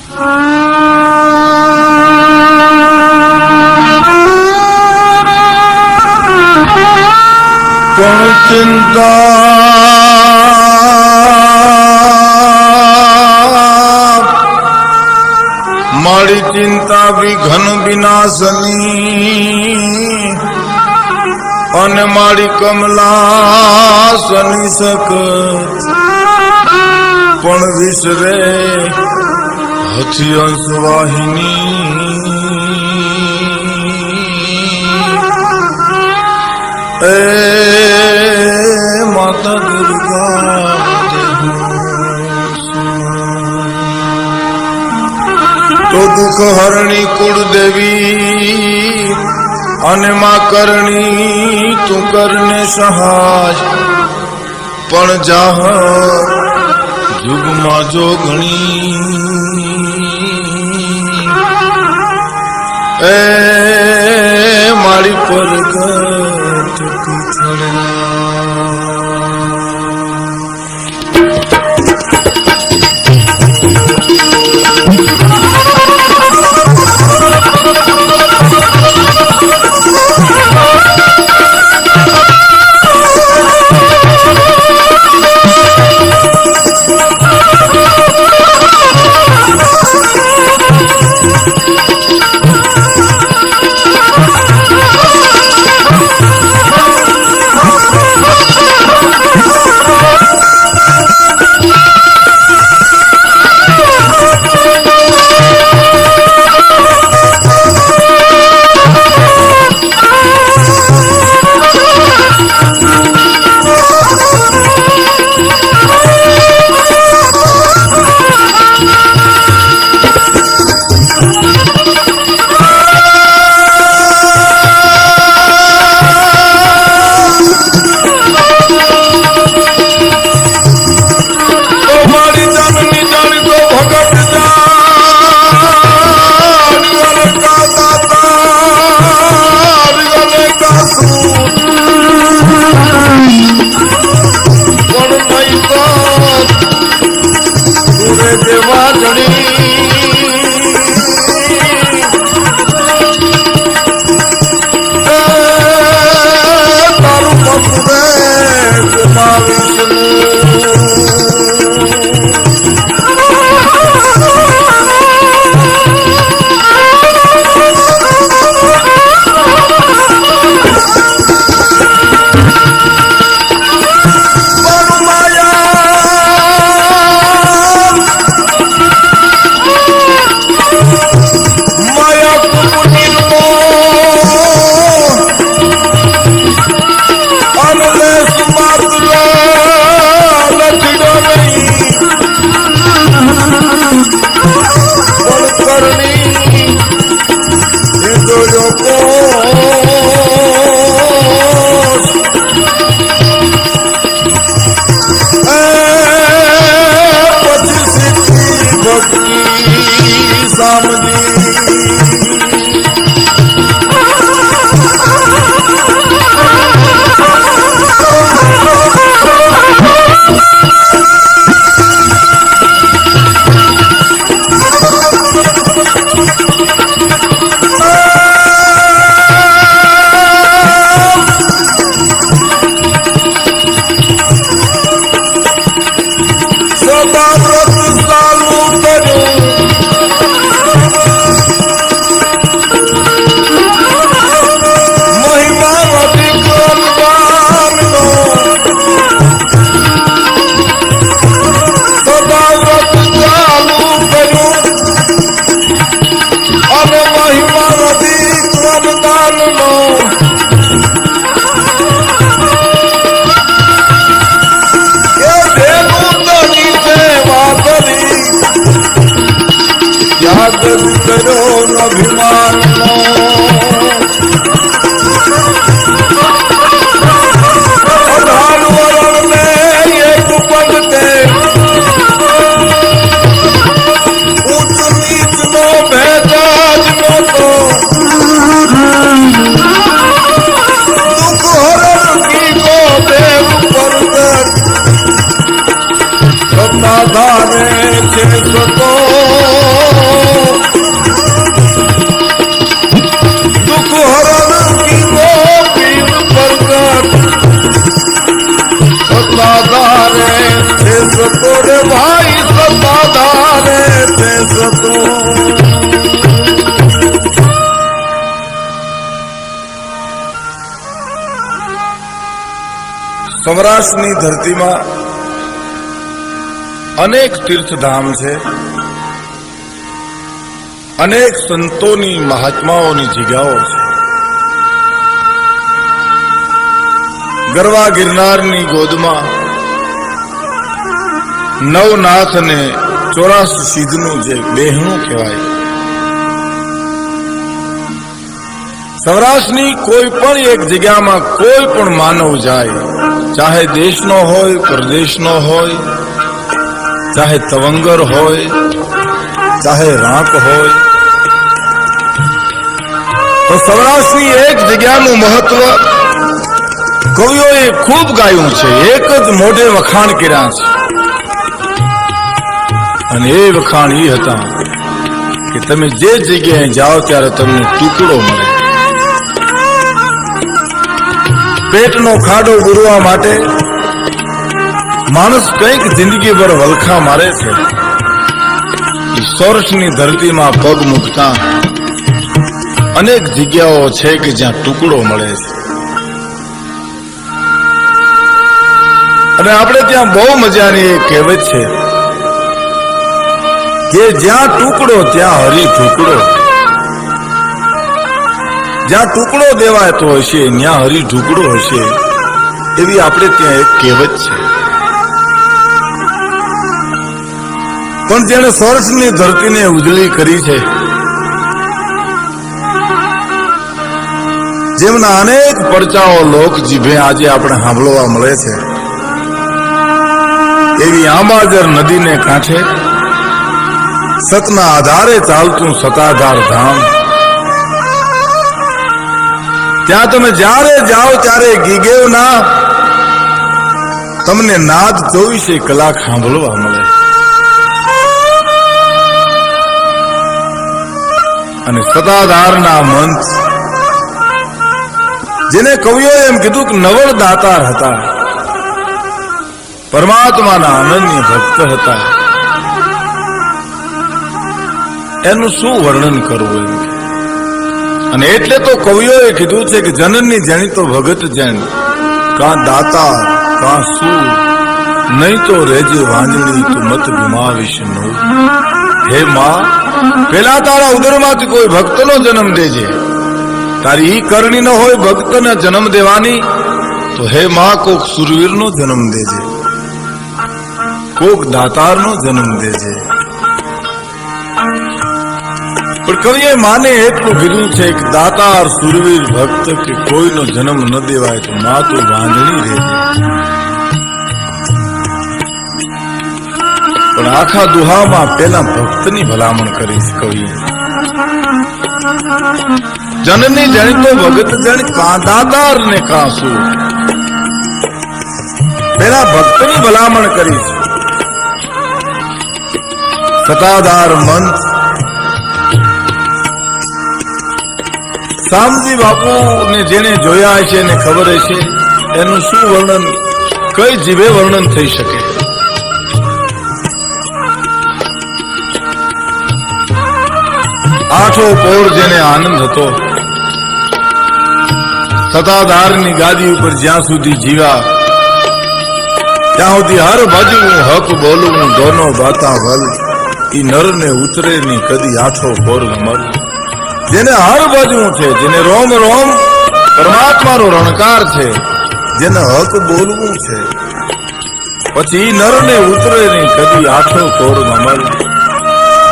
પણ ચિંતા મારી ચિંતા વિઘન વિનાશની અને મારી કમલા સની સક પણ વિસરે હથી અંશવાહિની એ માતા દુર્ગા તો દુઃખ હરણી કુળદેવી અને માં કરણી તું કરને સહાય પણ જાહ યુગમાં જોગણી એ મારી પરગટ પીથળા ધારે છે સતો સતો સૌરાષ્ટ્રની ધરતીમાં અનેક તીર્થધામ છે, અનેક સંતોની મહાત્માઓની જગ્યાઓ છે. ગરવા ગિરનારની ગોદમાં નવનાથ અને 84 સિદ્ધનું જે બેહણું કહેવાય. સૌરાષ્ટ્રની કોઈ પણ એક જગ્યામાં કોઈ પણ માનવ જાય, ચાહે દેશનો હોય, પરદેશનો હોય, ચાહે તવંગર હોય, ચાહે રાંક હોય, તો સૌરાષ્ટ્રની એક જગ્યાનું મહત્વ કવિઓએ ખૂબ ગાયું છે. એક જ મોઢે વખાણ કર્યા છે, અને એ વખાણ એ હતા કે તમે જે જગ્યાએ જાઓ ત્યારે તમને ટુકડો મળે. પેટનો ખાડો બુરવા માટે માણસ કંઈક જિંદગીભર વલખા મારે છે. સૌરાષ્ટ્રની ધરતીમાં પગ મૂકતા અનેક જગ્યાઓ છે કે જ્યાં ટુકડો મળે છે. અને આપણે ત્યાં બહુ મજાની એક કહેવત છે કે જ્યાં ટુકડો ત્યાં હરી ઢુકડો. જ્યાં ટુકડો દેવાતો હશે ત્યાં હરી ઢુકડો હશે, એવી આપણે ત્યાં એક કહેવત છે. પણ જેણે સૌરાષ્ટ્રની ધરતીને ઉજળી કરી છે, જેમના અનેક પરચાઓ લોક જીભે આજે આપણે સાંભળવા મળે છે, એવી આંબાજર નદીને કાંઠે સતના આધારે ચાલતું સતાધાર ધામ. ત્યાં તમે જ્યારે જાઓ ત્યારે ગીગેવના તમને નાદ 24 કલાક સાંભળવા મળે. અને સતાધારના મંત, જેને કવિઓએ એમ કીધું કે નવળ દાતાર હતા, પરમાત્માના અનન્ય ભક્ત હતા, એનું શું વર્ણન કરવું એમ. અને એટલે તો કવિઓએ કીધું છે કે જનનની જણી તો ભગત જણ, કાં દાતા કાં શું, નહીં તો રેજે વાંજણી તું મત ગુમાવીશ નો. હે માં, પેલા તારા ઉદરમાંથી કોઈ ભક્તનો જન્મ દેજે. તારી ઈ કરણી ન હોય ભક્તને જન્મ દેવાની, તો હે માં કોક સુરવીરનો જન્મ દેજે, કોક દાતારનો જન્મ દેજે. પણ કવિએ માને એટલું કીધું છે કે દાતાર સુરવીર ભક્ત કે કોઈનો જન્મ ન દેવાય તો માં તું વાંધણી રહેજે. પણ આખા દુહામાં પેલા ભક્તની ભલામણ કરી છે કવિએ. જનની જણી તો ભગત જણ, કાં દાતાર ને કાં શું. પેલા ભક્તની ભલામણ કરી છે. સતાધાર મંત શામજી બાપુ ને જેને જોયા છે ને ખબર હશે, એનું શું વર્ણન, કઈ જીભે વર્ણન થઈ શકે. આઠો પોર જેને આનંદ હતો, સતાધારની ગાદી ઉપર જ્યાં સુધી જીવા ત્યાં સુધી હર ભજવું હક બોલવું દોનો બાતા વલ. ઈ નર ને ઉતરે ની કદી આઠો પોર મર. જેને હર ભજવું છે, જેને રોમ રોમ પરમાત્માનો રણકાર છે, જેને હક બોલવું છે, પછી ઈ નર ને ઉતરે ની કદી આઠો પોર મર.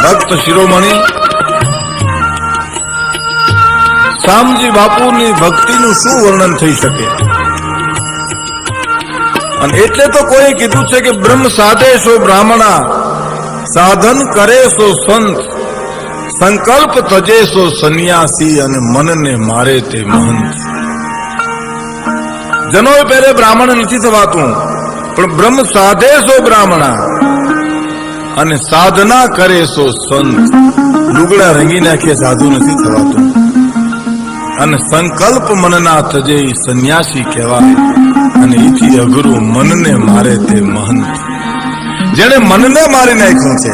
ભક્ત શિરોમણી શામજી બાપુની ભક્તિનું શું વર્ણન થઈ શકે. અને એટલે તો કોઈ કીધું છે કે બ્રહ્મ સાધે સો બ્રાહ્મણા, સાધન કરે સો સંત, સંકલ્પ તજે સો સંન્યાસી, અને મનને મારે તે મહંત. જનોય પહેરે બ્રાહ્મણ નથી થવાતું, પણ બ્રહ્મ સાધે સો બ્રાહ્મણા અને સાધના કરે સો સંત. લુગડા રંગી નાખીએ સાધુ નથી થવાતું. અને સંકલ્પ મનના તજે સંન્યાસી કહેવાય. અને એથી અઘરું મનને મારે તે મહંત. જેને મનને મારી નાખ્યું છે,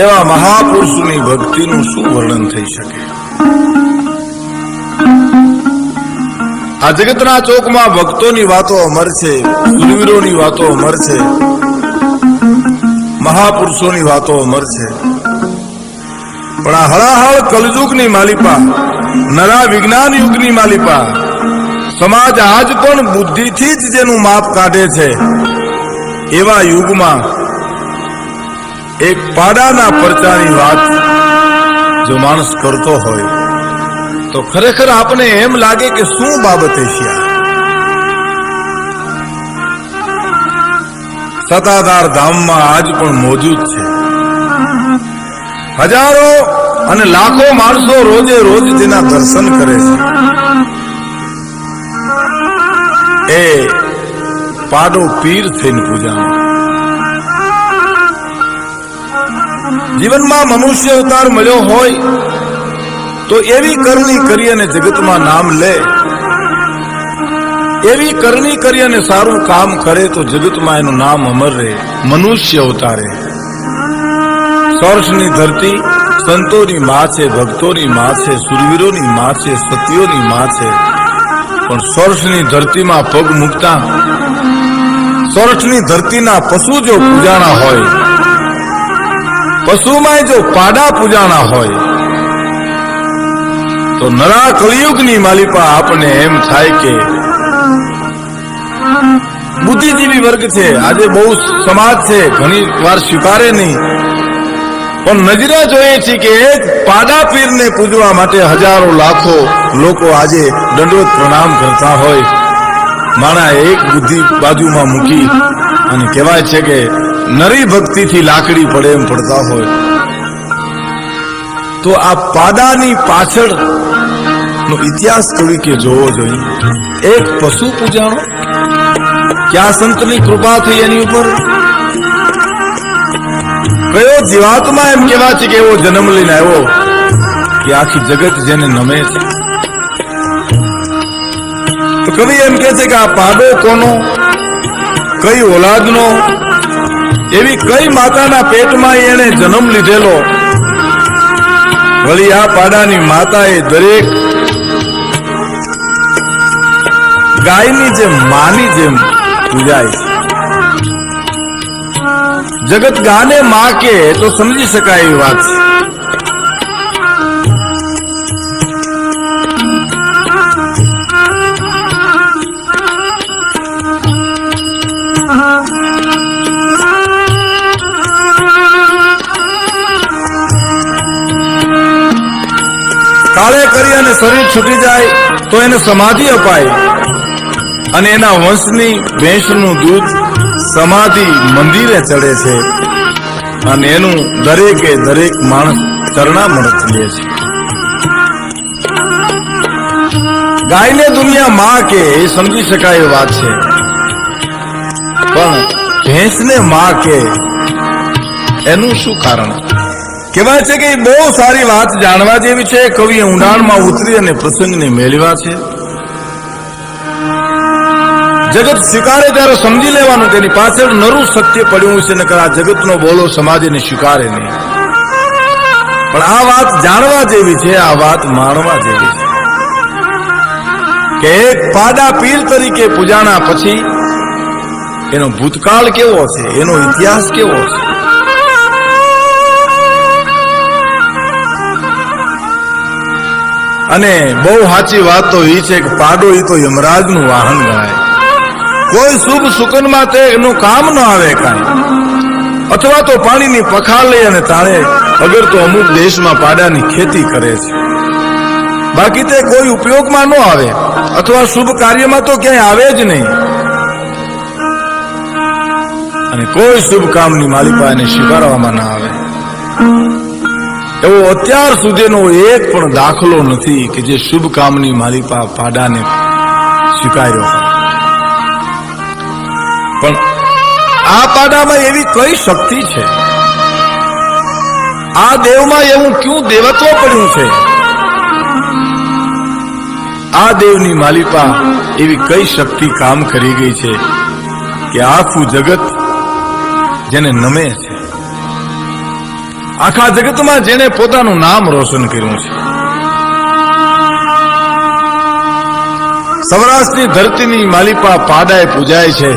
એવા મહાપુરુષની ભક્તિનું શું વર્ણન થઈ શકે? આ જગતના ચોકમાં ભક્તોની વાતો અમર છે, સુરવીરોની વાતો અમર છે, મહાપુરુષોની વાતો અમર છે. પણ આ હળાહળ કલયુગની માલિપા, નરા વિજ્ઞાન યુગની માલિપા, સમાજ આજ પણ બુદ્ધિથી જ જેનું માપ કાઢે છે, એવા યુગમાં એક પાડાના પરચાની વાત જો માણસ કરતો હોય તો ખરેખર આપણે એમ લાગે કે શું બાબતે છે. સતાધાર ધામમાં આજ પણ મોજૂદ છે. હજારો અને લાખો માણસો રોજે રોજ તેના દર્શન કરે છે. એ પાડો પીર થઈને પૂજામાં. જીવનમાં મનુષ્ય અવતાર મળ્યો હોય તો એવી કરણી કરી અને જગતમાં નામ લે, એવી કરણી કરી અને સારું કામ કરે તો જગતમાં એનું નામ અમર રહે. મનુષ્ય અવતારે સૌર્ષની ધરતી સંતોની માં છે, ભક્તોની માં છે, સુરવીરોની માં છે, સતીઓની માં છે. પણ સૌર્ષની ધરતીમાં પગ મૂકતા સૌર્ષની ધરતીના પશુ જો પૂજાણા હોય, પશુમાં જો પાડા પૂજાણા હોય તો નરા કળિયુગની માલિપા આપણને એમ થાય કે બુદ્ધિજીવી વર્ગ છે. આજે બહુ સમાજ છે, ઘણી વાર સ્વીકારે નહીં, પણ નજરે જોઈએ છે કે એક પાડા પીરને પૂજવા માટે હજારો લાખો લોકો આજે દંડવત પ્રણામ કરતા હોય. માણા એક બુદ્ધિ બાજુમાં મૂકી અને કહેવાય છે કે નરી ભક્તિથી લાકડી પડે એમ પડતા હોય. તો આ પાડાની પાછળ નો ઇતિહાસ કવિ કે જોવો જોઈએ. એક પશુ પૂજાણો, ક્યાં સંતની કૃપા થઈ એની ઉપર? કયો જીવાત્મા એમ કેવા છે કે એવો જન્મ લઈને આવ્યો કે આખી જગત જેને નમે છે? તો કવિ એમ કે છે કે આ પાડો કોનો, કઈ ઓલાદનો, એવી કઈ માતાના પેટમાં એને જન્મ લીધેલો? વળી આ પાડાની માતા એ દરેક ગાયની જેમ, માની જેમ પૂજાય છે. જગત ગાને માં કે તો સમજી શકાય એવી વાત છે. કાળે કરી અને શરીર છૂટી જાય તો એને સમાધિ અપાય અને એના વંશની ભેંસનું દૂધ સમાધિ મંદિરે ચડે છે અને એનું દરેકે દરેક માણસ ચરણામૃત લે છે. ગાયને દુનિયા માં કે એ સમજી શકાય એ વાત છે, પણ ભેંસને માં કે એનું શું કારણ? કહેવાય છે કે બહુ સારી વાત જાણવા જેવી છે. કવિએ ઊંડાણમાં ઉતરી અને પ્રસંગને મેળવ્યા છે. જગત સ્વીકારે ત્યારે સમજી લેવાનું તેની પાછળ નરું સત્ય પડ્યું છે, નકર આ જગતનો બોલો સમાજ એને સ્વીકારે નહીં. પણ આ વાત જાણવા જેવી છે, આ વાત માણવા જેવી છે કે એક પાડા પીર તરીકે પૂજાણા પછી એનો ભૂતકાળ કેવો છે, એનો ઇતિહાસ કેવો છે. અને બહુ સાચી વાત તો એ છે કે પાડો એ તો યમરાજનું વાહન ગણાય. કોઈ શુભ સુકનમાં તે એનું કામ ન આવે કાંઈ, અથવા તો પાણીની પખાર લઈ અને તાણે અગર તો અમુક દેશમાં પાડાની ખેતી કરે છે, બાકી તે કોઈ ઉપયોગમાં ન આવે, અથવા શુભ કાર્યમાં તો ક્યાંય આવે જ નહીં. અને કોઈ શુભ કામની માલિકા એને સ્વીકારવામાં ના આવે. એવો અત્યાર સુધીનો એક પણ દાખલો નથી કે જે શુભ કામની માલિકા પાડાને સ્વીકાર્યો હોય. પણ આ પાડામાં એવી કઈ શક્તિ છે? આ દેવમાં એવું ક્યું દેવત્વ પડ્યું છે? આ દેવની માલિકા એવી કઈ શક્તિ કામ કરી ગઈ છે કે આખું જગત જેને નમે છે? આખા જગતમાં જેને પોતાનું નામ રોશન કર્યું છે, સૌરાષ્ટ્રની ધરતીની માલિપા પાડાએ પૂજાય છે,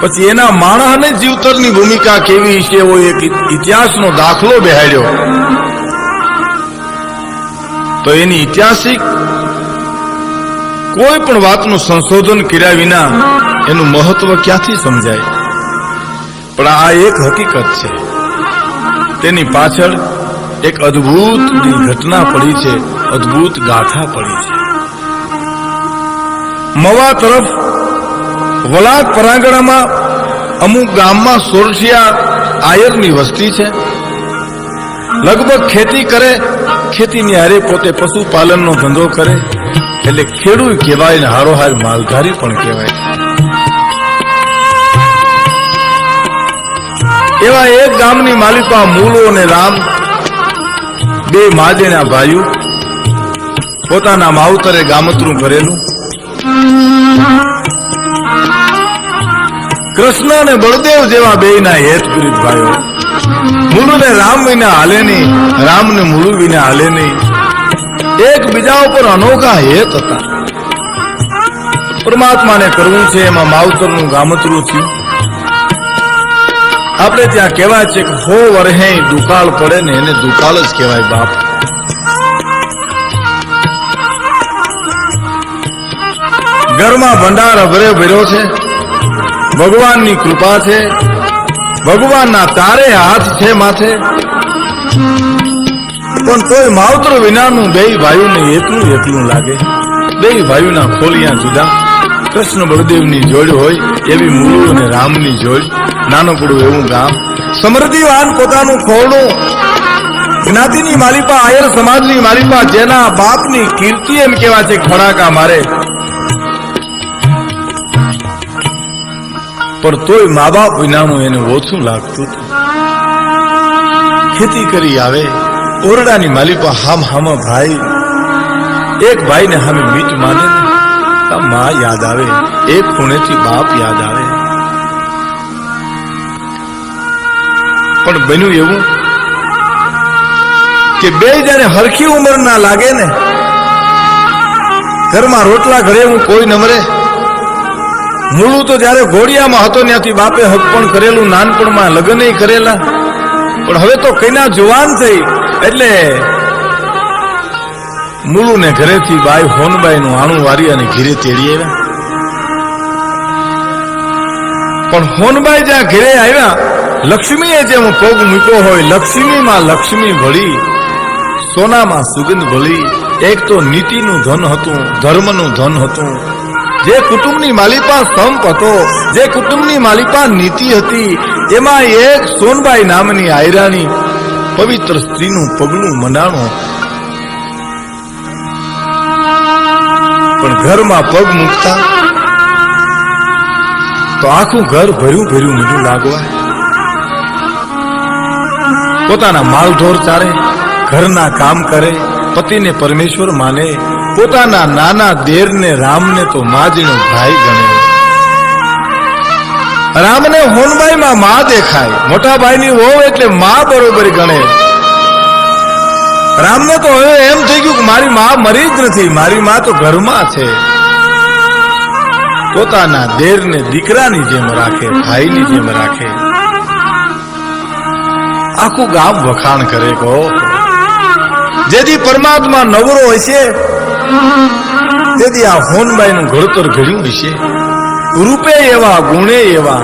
પછી એના માણસ અને જીવતરની ભૂમિકા કેવી છે એવો એક ઇતિહાસનો દાખલો બેહાડ્યો, તો એની ઐતિહાસિક કોઈ પણ વાતનું સંશોધન કર્યા વિના એનું મહત્વ ક્યાંથી સમજાય? પણ આ એક હકીકત છે, તેની પાછળ એક અદ્ભુત ઘટના પડી છે, અદ્ભુત ગાથા પડી છે. મવા તરફ વલાદ પરાંગણામાં અમુક ગામમાં સોરઠિયા આયરની વસ્તી છે. લગભગ ખેતી કરે, ખેતીની હારે પોતે પશુપાલનનો ધંધો કરે, એટલે ખેડૂત કહેવાય ને હારોહાર માલધારી પણ કહેવાય. એવા એક ગામની માલિકા મૂલો અને રામ, બે માજેના ભાઈઓ, પોતાના માવતરે ગામતરું કરેલું. કૃષ્ણ અને બળદેવ જેવા બેયના હેતપીડિત ભાઈઓ. મૂળુ ને રામ વિના હાલે નહીં, રામ ને મૂળુ વિના હાલે નહીં. એકબીજા ઉપર અનોખા હેત હતા. પરમાત્માને કરવું છે એમાં માવતરનું ગામતરું થયું. આપણે ત્યાં કહેવાય છે કે હો વરહે દુકાળ પડે ને એને દુકાળ જ કહેવાય બાપ. ઘરમાં ભંડાર અભરે ભર્યો છે, ભગવાનની કૃપા છે, ભગવાનના તારે હાથ છે માથે, પણ તોય માવતર વિનાનું બે ભાઈઓને એકલું એકલું લાગે. બે ભાઈઓના ખોલિયા જુદા. કૃષ્ણ બળદેવની જોડ હોય એવી મૂળુ અને રામની જોડ. નાનકડું એવું ગામ, સમૃદ્ધિવાન પોતાનું ખોરડું, જ્ઞાતિની માલિપા, આયર સમાજની માલિપા, જેના બાપની કીર્તિ એમ કેવા છે ખડાકા મારે, પણ તોય મા બાપ વિનાનું એને ઓછું લાગતું હતું. ખેતી કરી આવે, ઓરડાની માલિપા હામ હામા ભાઈ, એક ભાઈને હામે મીટ માને, મા યાદ આવે, એક ખૂણેથી બાપ યાદ આવે. પણ બન્યું એવું કે બે જયારે હરખી ઉંમર ના લાગે ને, ઘરમાં રોટલા ઘરે હું કોઈ નમરે. મૂળું તો જયારે ઘોડિયામાં હતો ત્યાંથી બાપે હક પણ કરેલું, નાનપણમાં લગ્ન કરેલા, પણ હવે તો કઈના જુવાન થઈ એટલે મૂળું ને ઘરેથી બાઈ હોનબાઈ નું આણું વારી અને ઘીરે તેડી આવ્યા. પણ હોનબાઈ જ્યાં ઘેરે આવ્યા, લક્ષ્મીએ જેમ પગ મૂક્યો હોય, લક્ષ્મીમાં લક્ષ્મી ભળી, સોનામાં સુગંધ ભળી. એક તો નીતિનું ધન હતું, ધર્મનું ધન હતું. જે કુટુંબની માલિપા સંપ હતો, જે કુટુંબની માલિપા નીતિ હતી, એમાં એક સોનબાઈ નામની આયરાની પવિત્ર સ્ત્રીનું પગલું મનાણું. પણ ઘરમાં પગ મૂકતા તો આખું ઘર ભર્યું ભર્યું મીઠું લાગવા. પોતાના માલઢોર ચારે, ઘરના કામ કરે, પતિને પરમેશ્વર માને, પોતાના નાના દેરને રામને તો માજીનો ભાઈ ગણે. રામને હોનબાઈમાં મા દેખાય, મોટા ભાઈની વહુ એટલે મા બરોબર ગણે. રામને તો હવે એમ થઈ ગયું કે મારી મા મરી જ નથી, મારી મા તો ઘરમાં છે. પોતાના દેરને દીકરાની જેમ રાખે, ભાઈની જેમ રાખે. આખું ગામ વખાણ કરે કહો, જેથી પરમાત્મા નવરો હશે તેથી આ હોનબાઈનું ઘડતર ઘડ્યું હશે. રૂપે એવા, ગુણે એવા.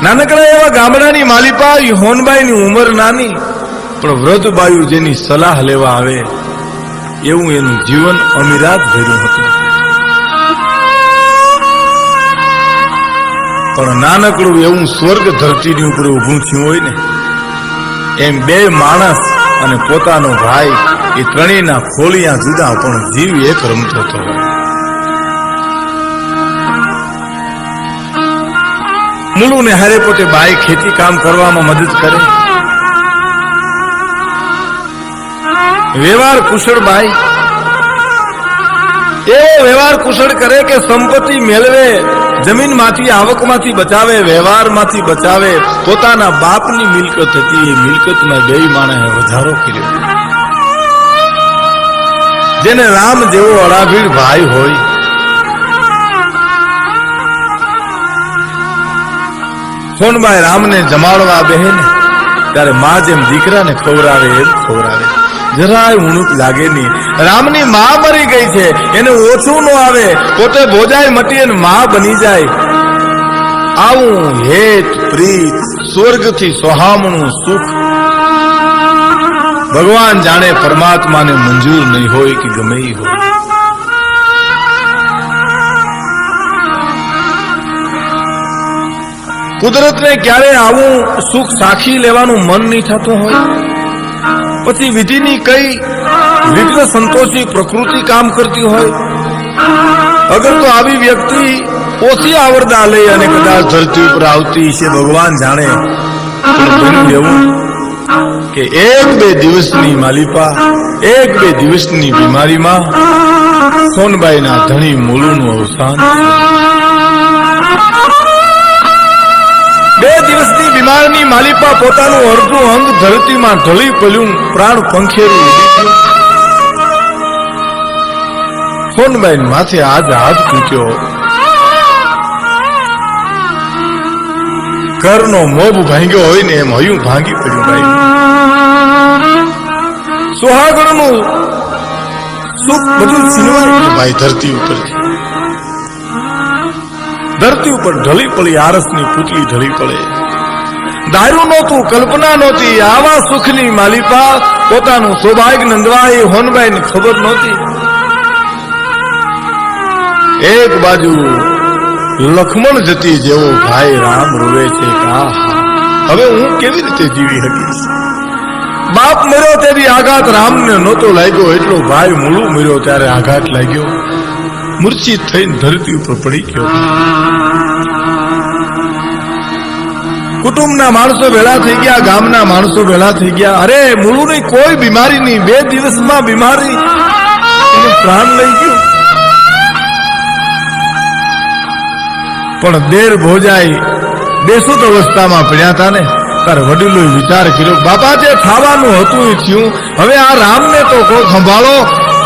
નાનકડા એવા ગામડાની માલિપા, હોનબાઈની ઉંમર નાની, પણ વૃદ્ધ બાયુ જેની સલાહ લેવા આવે એવું એનું જીવન અમીરાત ભર્યું હતું. પણ નાનકડું એવું સ્વર્ગ ધરતીની ઉપર ઊભું થયું હોય ને, એમ બે માણસ અને પોતાનો ભાઈ, એ ત્રણેયના ખોલિયા જુદા પણ જીવ એક રમતો હતો. મૂળું ને હારે પોતે બાઈ ખેતી કામ કરવામાં મદદ કરે. વ્યવહાર કુશળ બાઈ, એવો વ્યવહાર કુશળ કરે કે સંપત્તિ મેળવે જમીનમાંથી આવકમાંથી બચાવે, વ્યવહારમાંથી બચાવે, પોતાના બાપની મિલકત હતી એ મિલકતમાં બે માણસે વધારો કર્યો. જેને રામ જેવો અડાભીડ ભાઈ હોય, સોનબાઈ રામને જમાડવા બેહે ને ત્યારે માં જેમ દીકરાને ખવડાવે એમ ખવડાવે, જરાય ઉણુક લાગે નહીં. રામની માં મરી ગઈ છે એને ઓછું ન આવે, પોતે ભોજાય મટી અને માં બની જાય. આવું હેત પ્રીત સ્વર્ગથી સોહામણું સુખ ભગવાન જાણે પરમાત્માને મંજૂર નહીં હોય કે ગમે ઈ હોય. કુદરતને ક્યારે આવું સુખ સાખી લેવાનું મન નહીં થતું હોય. પછી વિધિની કઈ વિઘ્ન સંતોષી પ્રકૃતિ કામ કરતી હોય. અગર તો આવી વ્યક્તિ ઓછી આવરદા લઈ અને કદાચ ધરતી ઉપર આવતી છે, ભગવાન જાણે. એવું કે એક બે દિવસની માલિપા, એક બે દિવસની બીમારીમાં સોનબાઈના ધણી મૂળનું અવસાન. બે દિવસની બીમારની માલિપા પોતાનું અડધું અંગ ધરતીમાં ઢળી પડ્યું, પ્રાણ પંખેરું ઉડી. સોનબાઈ માથે આજ હાથ તૂટ્યો. ઘરનો મોભ ભાંગ્યો હોય ને એમ હયું ભાંગી પડ્યું. ભાઈ સુહાગણનું સુખ બધું છીનવાયું ભાઈ ધરતી ઉપરથી. ધરતી ઉપર ઢળી પડી આરસની પુતલી ઢળી પડે. દારૂ નહોતું, કલ્પના નહોતી, આવા સુખની માલિપા પોતાનું સૌભાગ્ય નંદવાય હોનબાઈને ખબર નહોતી. એક બાજુ લક્ષ્મણ જતી જેવો ભાઈ રામ રોવે છે કે હવે હું કેવી રીતે જીવી શકીશ. બાપ મર્યો તેથી આઘાત રામને નહોતો લાગ્યો, એટલો ભાઈ મૂળું મર્યો ત્યારે આઘાત લાગ્યો. મૂર્છિત થઈને ધરતી ઉપર પડી ગયો. કુટુંબના માણસો ભેળા થઈ ગયા, ગામના માણસો ભેળા થઈ ગયા. અરે મૂળું ની કોઈ બીમારી નહીં, 2 દિવસમાં બીમારી પ્રાણ લઈ ગયો. પણ દેર ભોજાઈ બેસુદ અવસ્થામાં પડ્યા હતા ને ત્યારે વડીલોએ વિચાર કર્યો, બાપા જે થવાનું હતું એ થયું, હવે આ રામને તો કોઈ સંભાળો,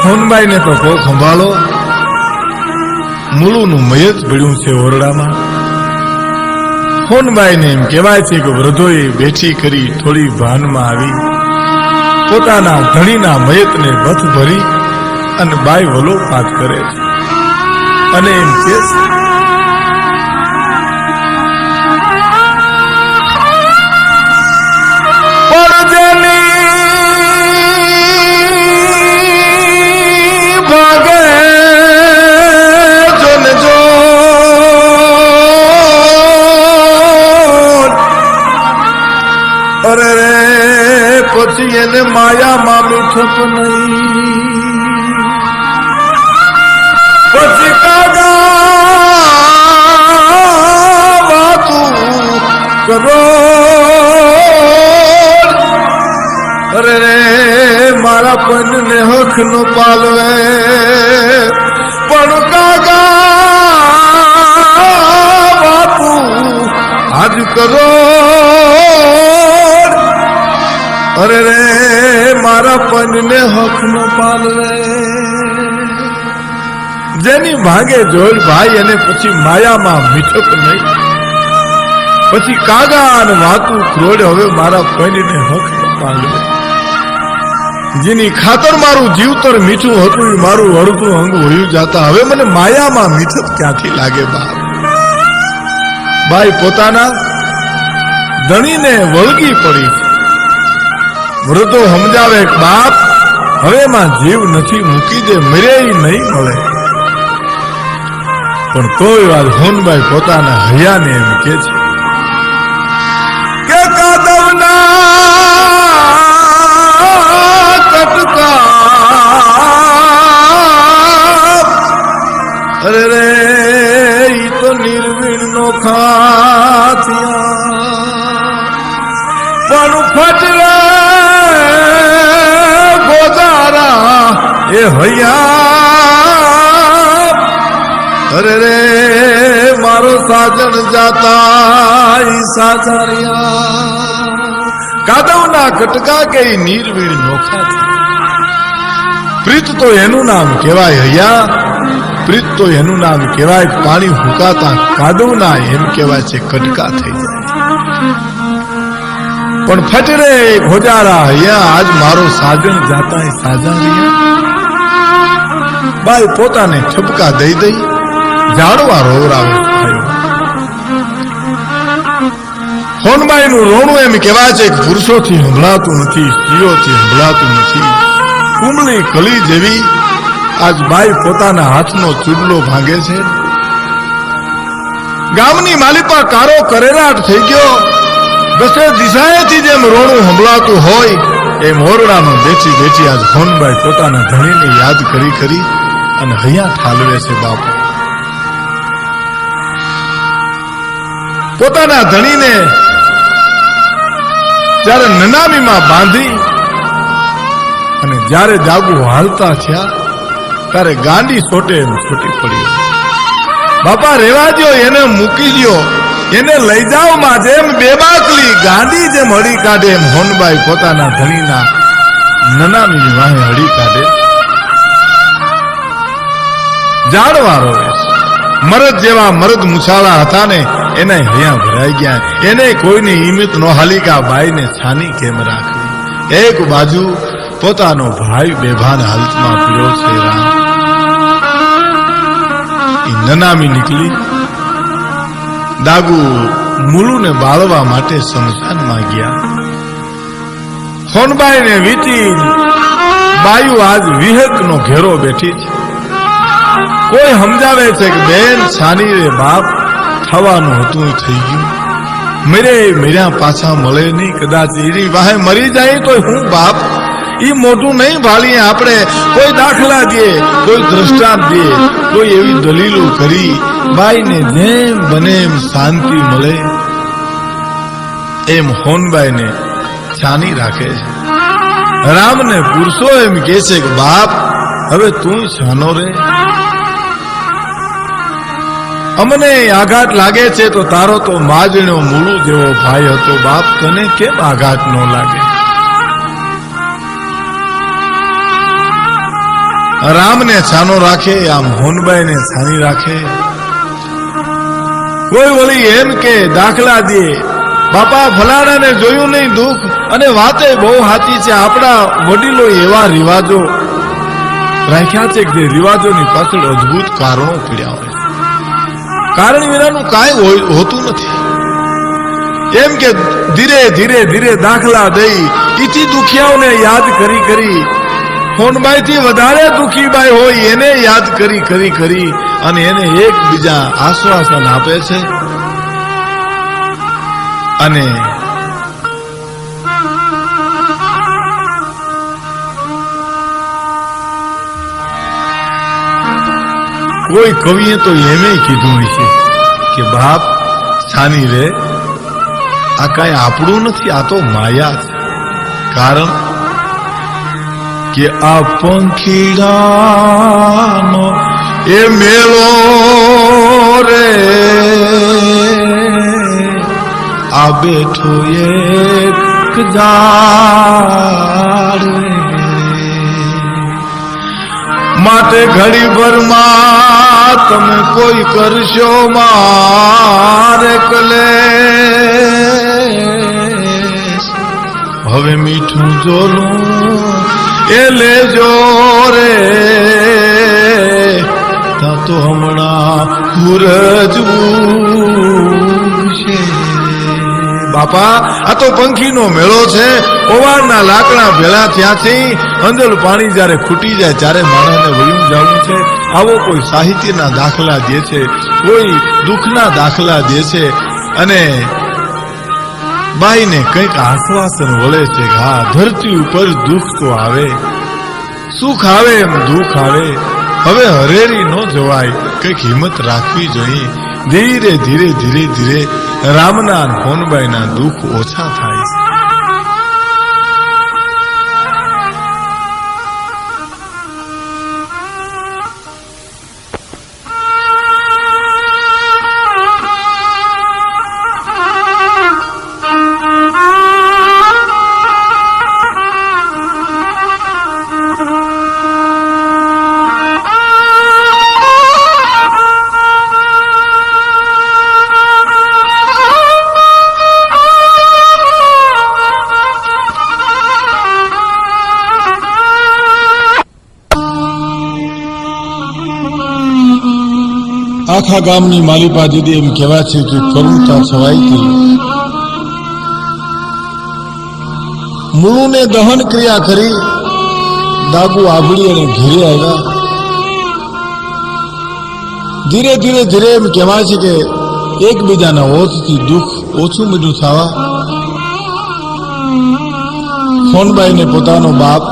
સોનબાઈને તો કોઈ સંભાળો. મૂળુનું મયત ભીડ્યું છે ઓરડામાં. સોનબાઈને એમ કહેવાય છે કે વૃદ્ધોએ બેઠી કરી થોડી ભાનમાં આવી, પોતાના ધણીના મયતને બથ ભરી અને બાઈ વલોપાત કરે છે અને એમ કે પછી એને માયામાં મીઠપ નહીં. પછી કાગા વાતું કરો. અરે રે મારા પનને હક નો પાલવે, પણ કાગા વાતું આજ કરો. અરે રે મારા પનને હક નો પાલવે. જેની ભાગે જોઈ ભાઈ અને પછી માયામાં મીઠપ નહીં. પછી કાગા અને વાતું ક્રોડ હવે મારા પનને હક નો પાલવે. જેની ખાતર મારું જીવતર મીઠું હતું એ મારું અડધું અંગ વયું જાતા, હવે મને માયામાં મીઠપ ક્યાંથી લાગે. બાપ બાઈ પોતાના ધણીને વળગી પડી છે. વૃદ્ધો સમજાવે બાપ હવે માં જીવ નથી, મૂકી દે, મરે નહીં મળે. પણ તોય વાત હોનબાઈ પોતાના હૈયાને એમ કે છે કે કાદવના કટકા અરે રે ઈ તો નિર્વીણ નો ખાથિયા પણ ફટરે એ હૈયા. અરે રે મારા મારો સાજણ જાતા સાજારિયા કાદવના કટકા કે નીરવીણ નોખા છે. પ્રીત તો એનું નામ કહેવાય હૈયા, પ્રીત તો એનું નામ કહેવાય પાણી હુકાતા કાદવના એમ કહેવાય છે કટકા થઈ જાય. પણ ફટરે ખોજારા હૈયા આજ મારો સાજણ જાતા સાજારિયા. બાઈ પોતાને ઠપકા દઈ દઈ ઝાડવા રોવરાવે થયો. હોનબાઈ નું રોણું એમ કહેવાય છે કે પુરુષોથી સંભળાતું નથી, સ્ત્રીઓથી સંભળાતું નથી. કુમળી કલી જેવી આજ બાઈ પોતાના હાથનો ચૂડલો ભાંગે છે. ગામની માલિપા કારો કરેરાટ થઈ ગયો. દસે દિશાએથી જેમ રોણું સંભળાતું હોય એમ ઓરડામાં બેઠી બેઠી આજ હોનબાઈ પોતાના ધણીને યાદ કરી કરી અને હૈયા ઠાલવે છે. બાપુ પોતાના ધણીને જ્યારે નનામીમાં બાંધી અને જ્યારે જાગુ હાલતા થયા ત્યારે ગાંડી સોટે એમ છૂટી પડ્યો. બાપા રેવા દો, એને મૂકી દો, એને લઈ જાઓ માં. જેમ બેબાકલી ગાંડી જેમ હળી કાઢે એમ હોનબાઈ પોતાના ધણીના નનામીની વાહે હળી કાઢે. જાડવા રોવે. મરદ જેવા મરદ મુછાળા હતા ને એને હૈયા ભરાઈ ગયા. એને કોઈની હિંમત નો હાલિકા બાઈને છાની કેમ રાખવી. એક બાજુ પોતાનો ભાઈ બેભાન હાલતમાં પીડ્યો છે. રામ નનામી નીકળી દાગુ મૂલુને બાળવા માટે સ્મશાનમાં ગયા. હોનબાઈને વીતી બાયુ આજ વિહકનો ઘેરો બેઠી છે. કોઈ સમજાવે છે કે બેન છાની રે બાપ થવાનું હતું થઈ ગયું. મર્યા પાછા મળે નહીં. કદાચ એની વાહે મરી જાય તો હું બાપ ઈ મોઢું નહીં ભાળીએ આપણે. કોઈ દાખલા દે, કોઈ દ્રષ્ટાંત દે, કોઈ એવી દલીલો કરી બાઈને જેમ બને એમ શાંતિ મળે એમ હોનબાઈને છાની રાખે છે. રામને પુરુષો એમ કહે છે કે બાપ હવે તું છાનો રે. અમને આઘાત લાગે છે તો તારો તો માજણો મૂળું જેવો ભાઈ હતો બાપ, તને કેમ આઘાત ન લાગે? રામને છાનો રાખે આમ હોનબાઈને છાની રાખે. કોઈ વળી એમ કે દાખલા દે બાપા ફલાણાને જોયું નહીં દુઃખ, અને વાતે બહુ સાચી છે. આપણા વડીલો એવા રિવાજો રાખ્યા છે કે જે રિવાજોની પાછળ અદભુત કારણો પીડ્યા હોય. કારણ વિનાનું કાંઈ હોતું નથી. એમ કે ધીરે ધીરે ધીરે દાખલા દઈ ઈથી દુખિયાઓને યાદ કરી કરી હોનબાઈ થી વધારે દુખી બાઈ હોય એને યાદ કરી કરી કરી અને એને એકબીજા આશ્વાસન આપે છે. અને કોઈ કવિએ તો એમ કીધું છે કે બાપ છાની રે, આ કઈ આપણું નથી, આ તો માયા છે. કારણ કે આ પંખીડાનો એ મેળો રે, આ બેઠો એક ઝાડ માટે ઘડી ભરમાં તમે કોઈ કરશો મારે કલેશ. હવે મીઠું જોલું એ લેજો રે, તા તો હમણાં હુરજવું છે. બાપા આ તો પંખીનો મેળો છે. ઓવારના લાકડા ભેળા થયાથી અંજલ પાણી જયારે ખૂટી જાય ત્યારે માણસને વયું જવું છે. આવો કોઈ સાહિત્યના દાખલા દે છે, કોઈ દુઃખના દાખલા દે છે અને બાઈને કંઈક આશ્વાસન વળે છે કે હા ધરતી ઉપર દુઃખ તો આવે, સુખ આવે એમ દુઃખ આવે. હવે હરેરી ન જવાય, કંઈક હિંમત રાખવી જોઈએ. ધીરે ધીરે ધીરે ધીરે રામના હોનબાઈના દુઃખ ઓછા થાય છે. આખા ગામની માલિપા દીદી એમ કહેવા છે કે કરુણતા છવાઈથી મૂળુને દહન ક્રિયા કરી દાગુ આભળી અને ઘેરે આવ્યા. ધીરે ધીરે ધીરે એમ કહેવાય છે કે એકબીજાના ઓથથી દુઃખ ઓછું મીઠું થવા સોનબાઈને પોતાનો બાપ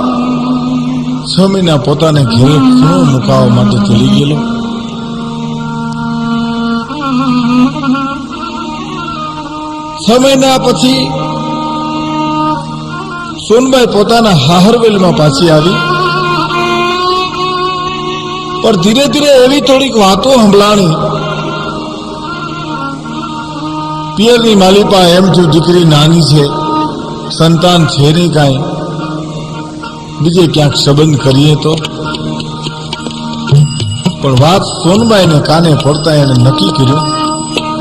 6 મહિના પોતાને ઘેરે ખૂણો મુકાવવા માટે ચલી ગયેલો. છ મહિના પછી સોનબાઈ પોતાના હાહરવેલમાં પાછી આવી. પણ ધીરે ધીરે એવી થોડીક વાતો સંભળાણી. પિયરની માલિપા એમ જો દીકરી નાની છે, સંતાન છે નહીં કાંઈ, બીજે ક્યાંક સંબંધ કરીએ તો. પણ વાત સોનબાઈને કાને પડતા એને નક્કી કર્યું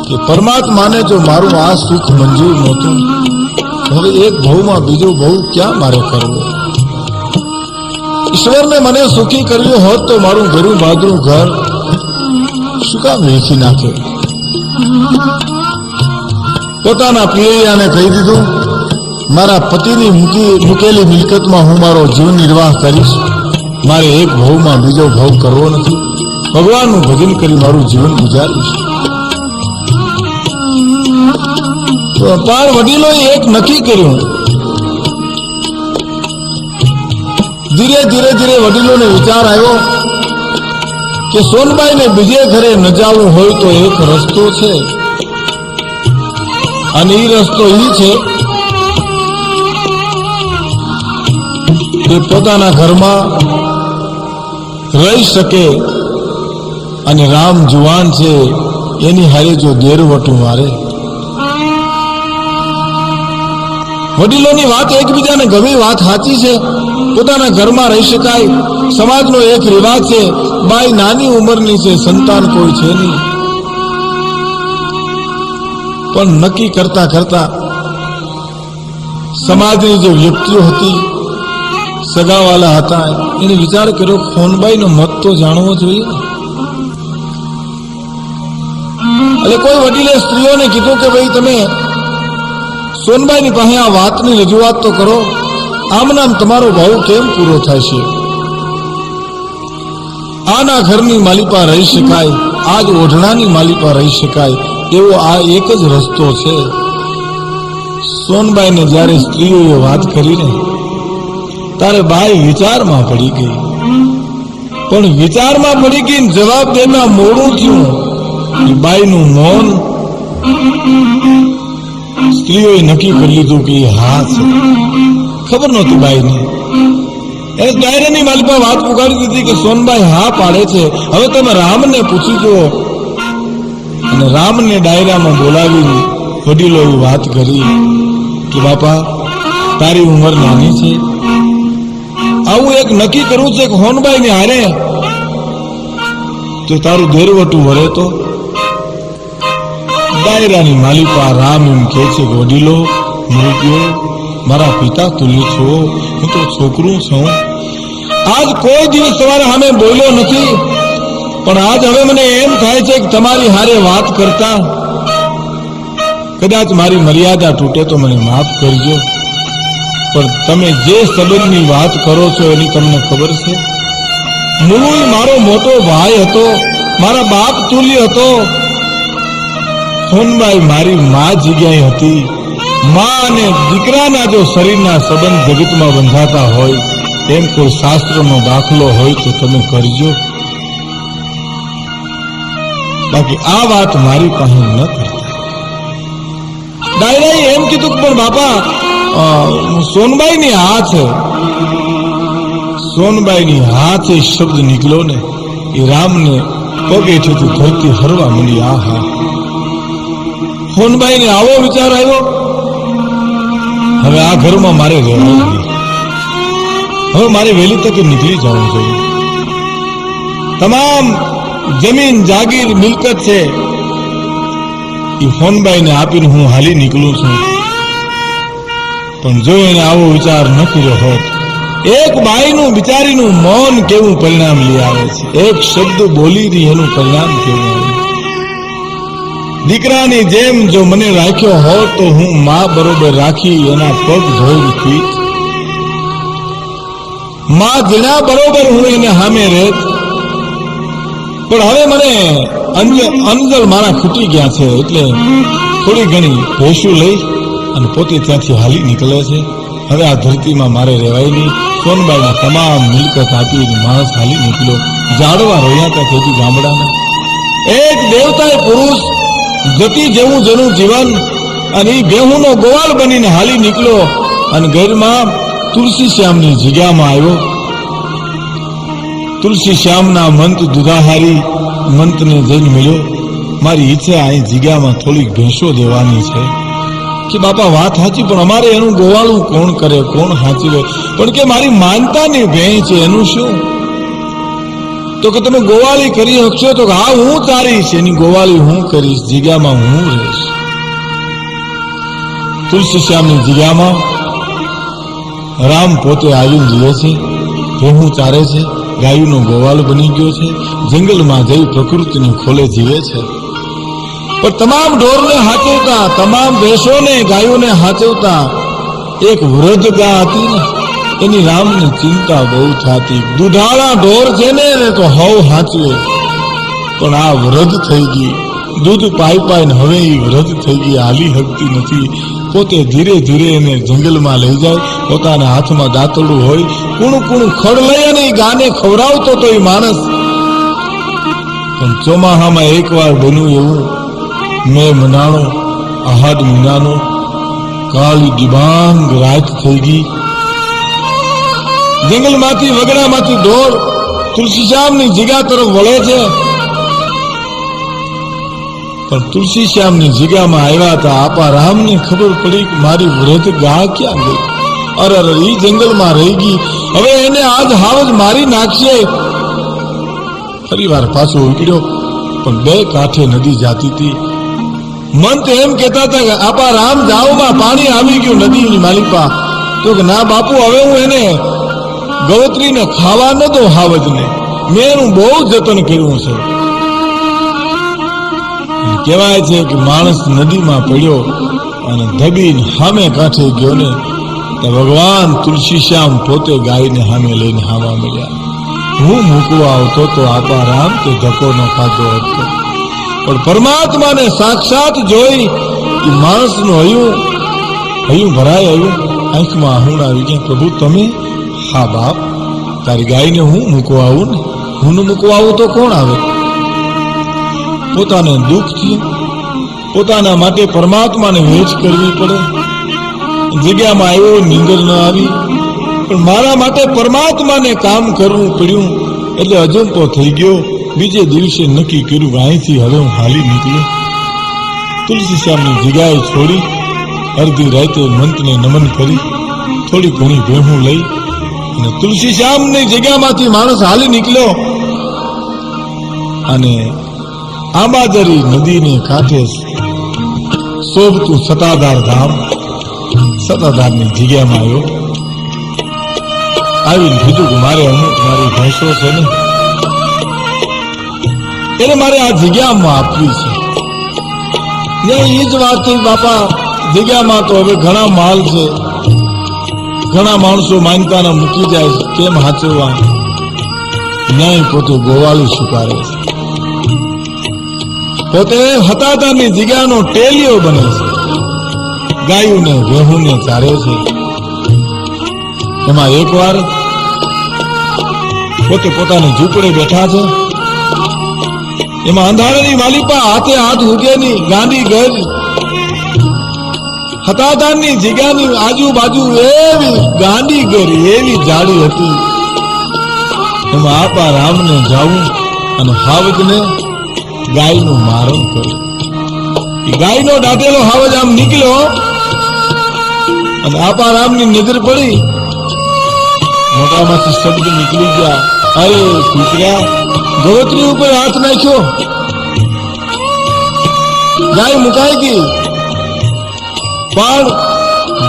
કે પરમાત્માને જો મારું આ સુખ મંજૂર નહોતું, હવે એક ભવમાં બીજો ભવ ક્યાં મારે કરવો? ઈશ્વરને મને સુખી કર્યું હોત તો મારું ઘરું બાદરું ઘર શું કામ વેચી નાખે? પોતાના પિયરિયાને કહી દીધું, મારા પતિની મૂકેલી મિલકતમાં હું મારો જીવન નિર્વાહ કરીશ. મારે એક ભવમાં બીજો ભવ કરવો નથી. ભગવાનનું ભજન કરી મારું જીવન ગુજારીશ. પણ વડીલોએ એક નક્કી કર્યું. ધીરે ધીરે ધીરે વડીલોને વિચાર આવ્યો કે સોનબાઈને બીજે ઘરે ન જવું હોય તો એક રસ્તો છે, અને એ રસ્તો એ છે કે પોતાના ઘરમાં રહી શકે અને રામ જુવાન છે એની હારે જો દેરવટું મારે. વડીલોની વાત એકબીજાને ગમી, વાત સાચી છે. પોતાના ઘરમાં રહી શકાય. સમાજનો એક રિવાજ છે, બાઈ નાની ઉંમરની છે, સંતાન કોઈ છે નહીં. પણ નક્કી કરતા કરતા સમાજની જે વ્યક્તિઓ હતી, સગાવાલા હતા, એને વિચાર કર્યો સોનબાઈનો મત તો જાણવો જોઈએ. એટલે કોઈ વડીલે સ્ત્રીઓને કીધું કે ભાઈ તમે સોનબાઈની પાસે આ વાતની રજૂઆત તો કરો. આમ નામ તમારો ભાવ કેમ પૂરો થાય છે? આના ઘરની માલિપા રહી શકાય, આજ ઓઢણાની માલિપા રહી શકાય એવો આ એક જ રસ્તો છે. સોનબાઈને જ્યારે સ્ત્રીઓએ વાત કરીને તારે બાઈ વિચારમાં પડી ગઈ. પણ વિચારમાં પડી ગઈ, જવાબ દેતા મોડું થયું. બાઈનું મૌન. સ્ત્રીઓએ નક્કી કરી લીધું કે હા છે. ખબર નહોતી બાઈને. એને ડાયરાની માલિપા વાત પુકારી દીધી કે સોનબાઈ હા પાડે છે, હવે તમે રામને પૂછી જુઓ. અને રામને ડાયરામાં બોલાવી વડીલોએ વાત કરી કે બાપા તારી ઉંમર નાની છે, આવું એક નક્કી કરવું છે કે સોનબાઈ ને હારે તો તારું દેરવટું વરે તો. ડાયરાની માલિપા રામ એમ કહે છે કે વડીલો મૃત્યુ મારા પિતા તુલ્ય છો, હું તો છોકરું છું. આજ કોઈ દિવસ તમારા સામે બોલ્યો નથી, પણ આજ હવે મને એમ થાય છે કે તમારી હારે વાત કરતા કદાચ મારી મર્યાદા તૂટે તો મને માફ કરજો. પણ તમે જે સંબંધની વાત કરો છો એની તમને ખબર છે, મુળુઈ મારો મોટો ભાઈ હતો, મારા બાપ તુલ્ય હતો. સોનબાઈ મારી મા જગ્યાએ હતી. મા અને દીકરાના જો શરીરના સંબંધ જગતમાં બંધાતા હોય એમ કોઈ શાસ્ત્રનો દાખલો હોય તો તમે કરજો, બાકી આ વાત મારી પાસે ન કરતા. ડાયરાએ એમ કીધું પણ બાપા સોનબાઈની હા છે. સોનબાઈની હા છે શબ્દ નીકળ્યો ને એ રામને પગ હેઠેથી ધરતી હરવા મળી. આ હા સોનબાઈને આવો વિચાર આવ્યો, હવે આ ઘરમાં મારે રહેવું જોઈએ, હવે મારે વહેલી તકે નીકળી જવું જોઈએ. તમામ જમીન જાગીર મિલકત છે એ સોનબાઈને આપીને હું હાલી નીકળું છું. પણ જો એને આવો વિચાર ન કર્યો હોત, એક બાઈનું બિચારીનું મૌન કેવું પરિણામ લઈ આવે છે, એક શબ્દ બોલી એનું પરિણામ કેવું આવે. દીકરાની જેમ જો મને રાખ્યો હોત તો હું માં બરોબર રાખી એના પગ ધોઈ પીત. માં જીણા બરોબર હું એને સામે રહેત. પણ હવે મને અંજલ મારા ખૂટી ગયા છે એટલે થોડી ઘણી ભેંસું લઈ અને પોતે ત્યાંથી હાલી નીકળે છે. હવે આ ધરતીમાં મારે રહેવાય નહીં. સોનબાઈના તમામ મિલકત આપીને માણસ હાલી નીકળ્યો. ઝાડવા રોયા હતા તેથી ગામડાના. એક દેવતાએ પુરુષ ગતિ જેવું જેનું જીવન અને એ બેહુનો ગોવાળ બનીને હાલી નીકળ્યો અને ઘરમાં તુલસી શ્યામની જગ્યામાં આવ્યો. તુલસી શ્યામના મંત દુધાહારી મંતને જઈને મળ્યો. મારી ઈચ્છા અહીં જગ્યામાં થોડીક ભેંસો દેવાની છે. કે બાપા વાત સાચી, પણ અમારે એનું ગોવાળું કોણ કરે, કોણ સાચવે? પણ કે મારી માનતાની ભેંસ છે, એનું શું? તો કે તમે ગોવાળી કરી શકશો? તો હા, હું તારીશ, એની ગોવાળી હું કરીશ, જગ્યામાં હું રહીશ. તુલસી શ્યામની જગ્યામાં રામ પોતે આવીને રહે છે, ભેહું ચારે છે, ગાયુંનો ગોવાળ બની ગયો છે, જંગલમાં જઈ પ્રકૃતિને ખોલે જીવે છે. પણ તમામ ઢોરને હાચવતા, તમામ ભેંસોને ગાયોને હાચવતા એક વૃદ્ધ ગા હતી ને, એની રામની ચિંતા બહુ થતી. દુધાળા ઢોર છે ને તો હવ હાચવે, પણ આ વૃદ્ધ થઈ ગઈ, દૂધ પાઈ પાઈને હવે એ વૃદ્ધ થઈ ગઈ, હાલી હકતી નથી. પોતે ધીરે ધીરે એને જંગલમાં લઈ જાય, પોતાના હાથમાં દાંતરડું હોય, કુણું કુણું ખડ લઈ અને એ ગાને ખવડાવતો તો એ માણસ. પણ ચોમાહામાં એકવાર બન્યું એવું, મેં મનાણો આહાડ મીનાનો, કાળી દિબાંગ રાત થઈ ગઈ. જંગલમાંથી વગડામાંથી ઢોર તુલસી શ્યામની જગ્યા તરફ વળે છે. પણ તુલસી શ્યામની જગ્યામાં આવ્યા હતા આપા રામને ખબર પડી કે મારી વૃદ્ધ ગા ક્યાં ગઈ. અરે ઈ જંગલમાં રહી ગઈ, હવે એને આજ હાવજ મારી નાખશે. ફરીવાર પાછો ઉકળ્યો, પણ બે કાંઠે નદી જાતી હતી. મન તો એમ કહેતા હતા કે આપા રામ જાઓમાં પાણી આવી ગયું નદીની માલિપા. તો કે ના બાપુ, હવે હું એને ગવત્રીને ખાવા ન દો હાવજને, મેં એનું બહુ જતન કર્યું છે. કહેવાય છે કે માણસ નદીમાં પડ્યો અને ધબીને સામે કાંઠે ગયો ને તો ભગવાન તુલસી શ્યામ પોતે ગાયને સામે લઈને હાવા મળ્યા. હું મૂકવા આવતો તો આપા રામ તે ધક્કો ન ખાધો હતો, પણ પરમાત્માને સાક્ષાત જોઈ એ માણસનું હૈયું ભરાય આવ્યું, આંખમાં આહુણ આવી ગયા. પ્રભુ તમે? હા બાપ, તારી ગાયને હું મૂકવા આવું ને, હું ન મૂકવા આવું તો કોણ આવે? પોતાને દુઃખ થયું, પોતાના માટે પરમાત્માને વેચ કરવી પડે. જગ્યામાં આવ્યો, નીંદર ન આવી, પણ મારા માટે પરમાત્માને કામ કરવું પડ્યું એટલે અજંપો થઈ ગયો. બીજે દિવસે નક્કી કર્યું કે અહીંથી હવે હું હાલી નીકળ્યો. તુલસી શ્યામની જગ્યાએ છોડી અડધી રાતે મંતને નમન કરી થોડી ઘણી ભેહું લઈ અને તુલસી શ્યામની જગ્યામાંથી માણસ હાલી નીકળ્યો અને આંબાજરી નદીને કાંઠે શોભતું સતાધાર ધામ, સતાધારની જગ્યામાં આવ્યો. આવીને કીધું કે મારે અમુક મારી ભેંસો છે ને એને મારે આ જગ્યામાં આપવી છે. એ જ વાત થઈ બાપા, જગ્યામાં તો હવે ઘણા માલ છે, ઘણા માણસો માનતાના મૂકી જાય છે, કેમ હાચવવા? ન્યાય પોતે ગોવાળી સ્વીકારે છે, પોતે હતાતાની જગ્યાનો ટેલિયો બને છે, ગાયુંને વેહુને ચારે છે. એમાં એકવાર પોતે પોતાની ઝૂંપડે બેઠા છે, એમાં અંધારાની માલિપા હાથે હાથ ઉગેની ગાંડી ઘર હતાદારની જગ્યાની આજુબાજુ એવી ગાંડી ઘર એવી જાડી હતી. એમાં આપા રામને જાવું અને હાવજને ગાયનું મારણ કર્યું. ગાયનો દાટેલો હાવજ આમ નીકળ્યો અને આપા રામની નજર પડી, મોઢામાંથી શબ્દ નીકળી ગયા, અરે કૂતર્યા, ગવત્રી ઉપર હાથ નાખ્યો, ગાય મુકાઈ ગઈ. પણ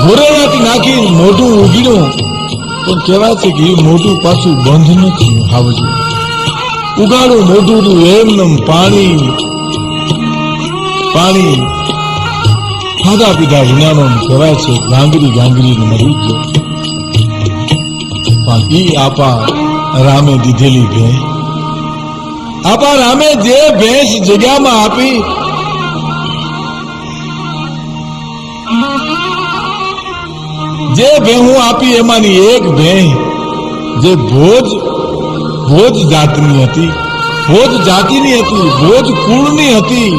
ઘોરેડાથી નાખી મોઢું ઉગડ્યું, પણ કહેવાય છે કે એ મોઢું પાછું બંધ નથી. હાવજું ઉગાડું મોઢું એમને પાણી પાણી ખાધા પીધા વિનાનો કહેવાય છે ગાંગરી ગાંગરી મરી ગયો. પણ ઈ આપા રામે દીધેલી ભેંસ, આપા રામે જે ભેંસ જગ્યામાં આપી, જે ભેહું આપી એમાંની એક ભેંસ જે ભોજ જાતની હતી, ભોજ જાતિની હતી, ભોજ કુળની હતી.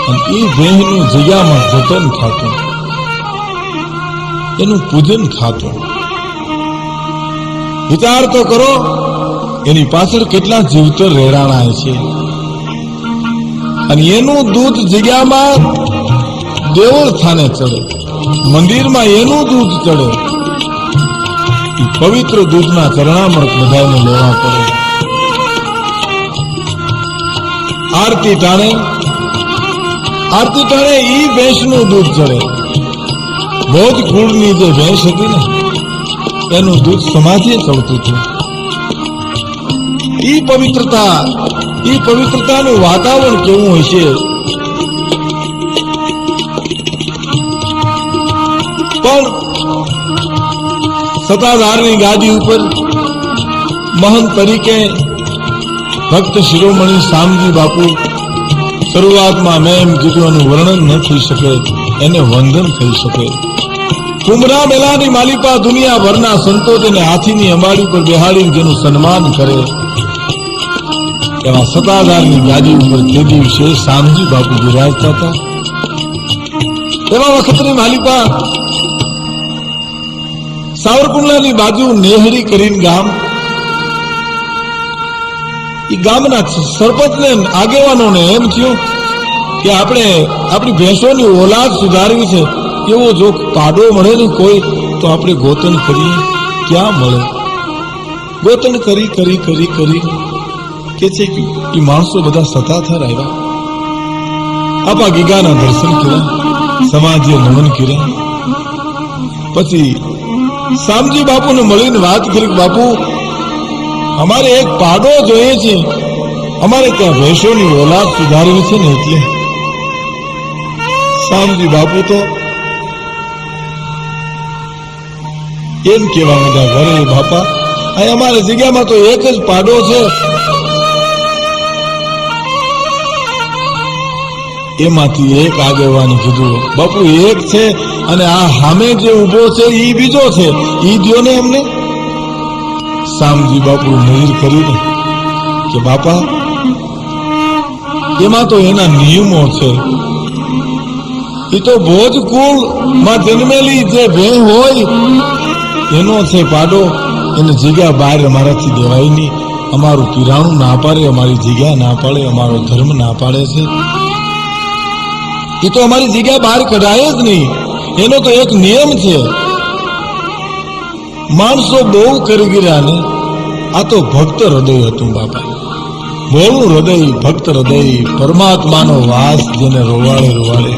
અને એ ભેંસનું જગ્યામાં જતન થતું, એનું પૂજન થતું. વિચાર તો કરો એની પાછળ કેટલા જીવતર રેડાણા છે. અને એનું દૂધ જગ્યામાં દેવળ સ્થાને ચડે, મંદિરમાં એનું દૂધ ચડે. પવિત્ર દૂધના ચરણામૃત બધાને લેવા પડે. આરતી ટાણે ઈ ભેંસનું દૂધ ચડે. ભોજ કુળની જે ભેંસ હતી ને એનું દૂધ સમાધિએ ચડતું હતું. ઈ પવિત્રતાનું વાતાવરણ કેવું હોય છે. પણ સત્તાધારની ગાદી ઉપર મહંત તરીકે ભક્ત શિરોમણી શામજી બાપુ, શરૂઆતમાં મેં એમ કીધું એનું વર્ણન ન થઈ શકે, એને વંદન થઈ શકે. કુંભરા મેલાની માલિપા દુનિયાભરના સંતો તેને હાથીની અંબાડી પર બેહાડી જેનું સન્માન કરે, એવા સત્તાધારની ગાદી ઉપર તે દિવસે શામજી બાપુ બિરાજતા હતા. એવા વખતની માલિપા સાવરકુંડલાની બાજુ નેહડી કરીને ગામ, એ ગામના સરપંચને આગેવાનોને એમ થયું કે આપણે આપણી ભેંસોની ઓલાદ સુધારવી છે. એવો જો પાડો મળે ને કોઈ તો આપણે ગોતન કરીએ, ક્યાં મળે? ગોતન કરી કે છે કે એ માણસો બધા સતાધાર આવ્યા. આપા ગીગાના દર્શન કર્યા, સમાજે નમન કર્યા. પછી શામજી બાપુને મળીને વાત કરી, બાપુ અમારે એક પાડો જોઈએ છે, અમારે ત્યાં ભેંસોની ઓલાદ સુધારવી છે ને એટલે. શામજી બાપુ તો એમ કેવા બધા ઘરે, બાપા અહીં અમારી જગ્યામાં તો એક જ પાડો છે, એમાંથી એક આગેવાની કીધું, બાપુ એક છે અને આ સામે જે ઉભો છે ઈ બીજો છે, ઈ દ્યો ને અમને. શામજી બાપુ નહીર કરીને કે બાપા એમાં તો એના નિયમો છે. એ તો ભોજ કુળ માં જન્મેલી જે ભેં હોય એનો છે પાડો, એને જગ્યા બહાર અમારાથી દેવાય નહીં. અમારું કિરાણું ના પાડે, અમારી જગ્યા ના પાડે, અમારો ધર્મ ના પાડે છે. એ તો અમારી જગ્યા બહાર કઢાય જ નહીં, એનો તો એક નિયમ છે. માણસો બહુ કરી ગયા ને, આ તો ભક્ત હૃદય હતું બાપા, બહુ હૃદય, ભક્ત હૃદય, પરમાત્માનો વાસ જેને રોવાડે.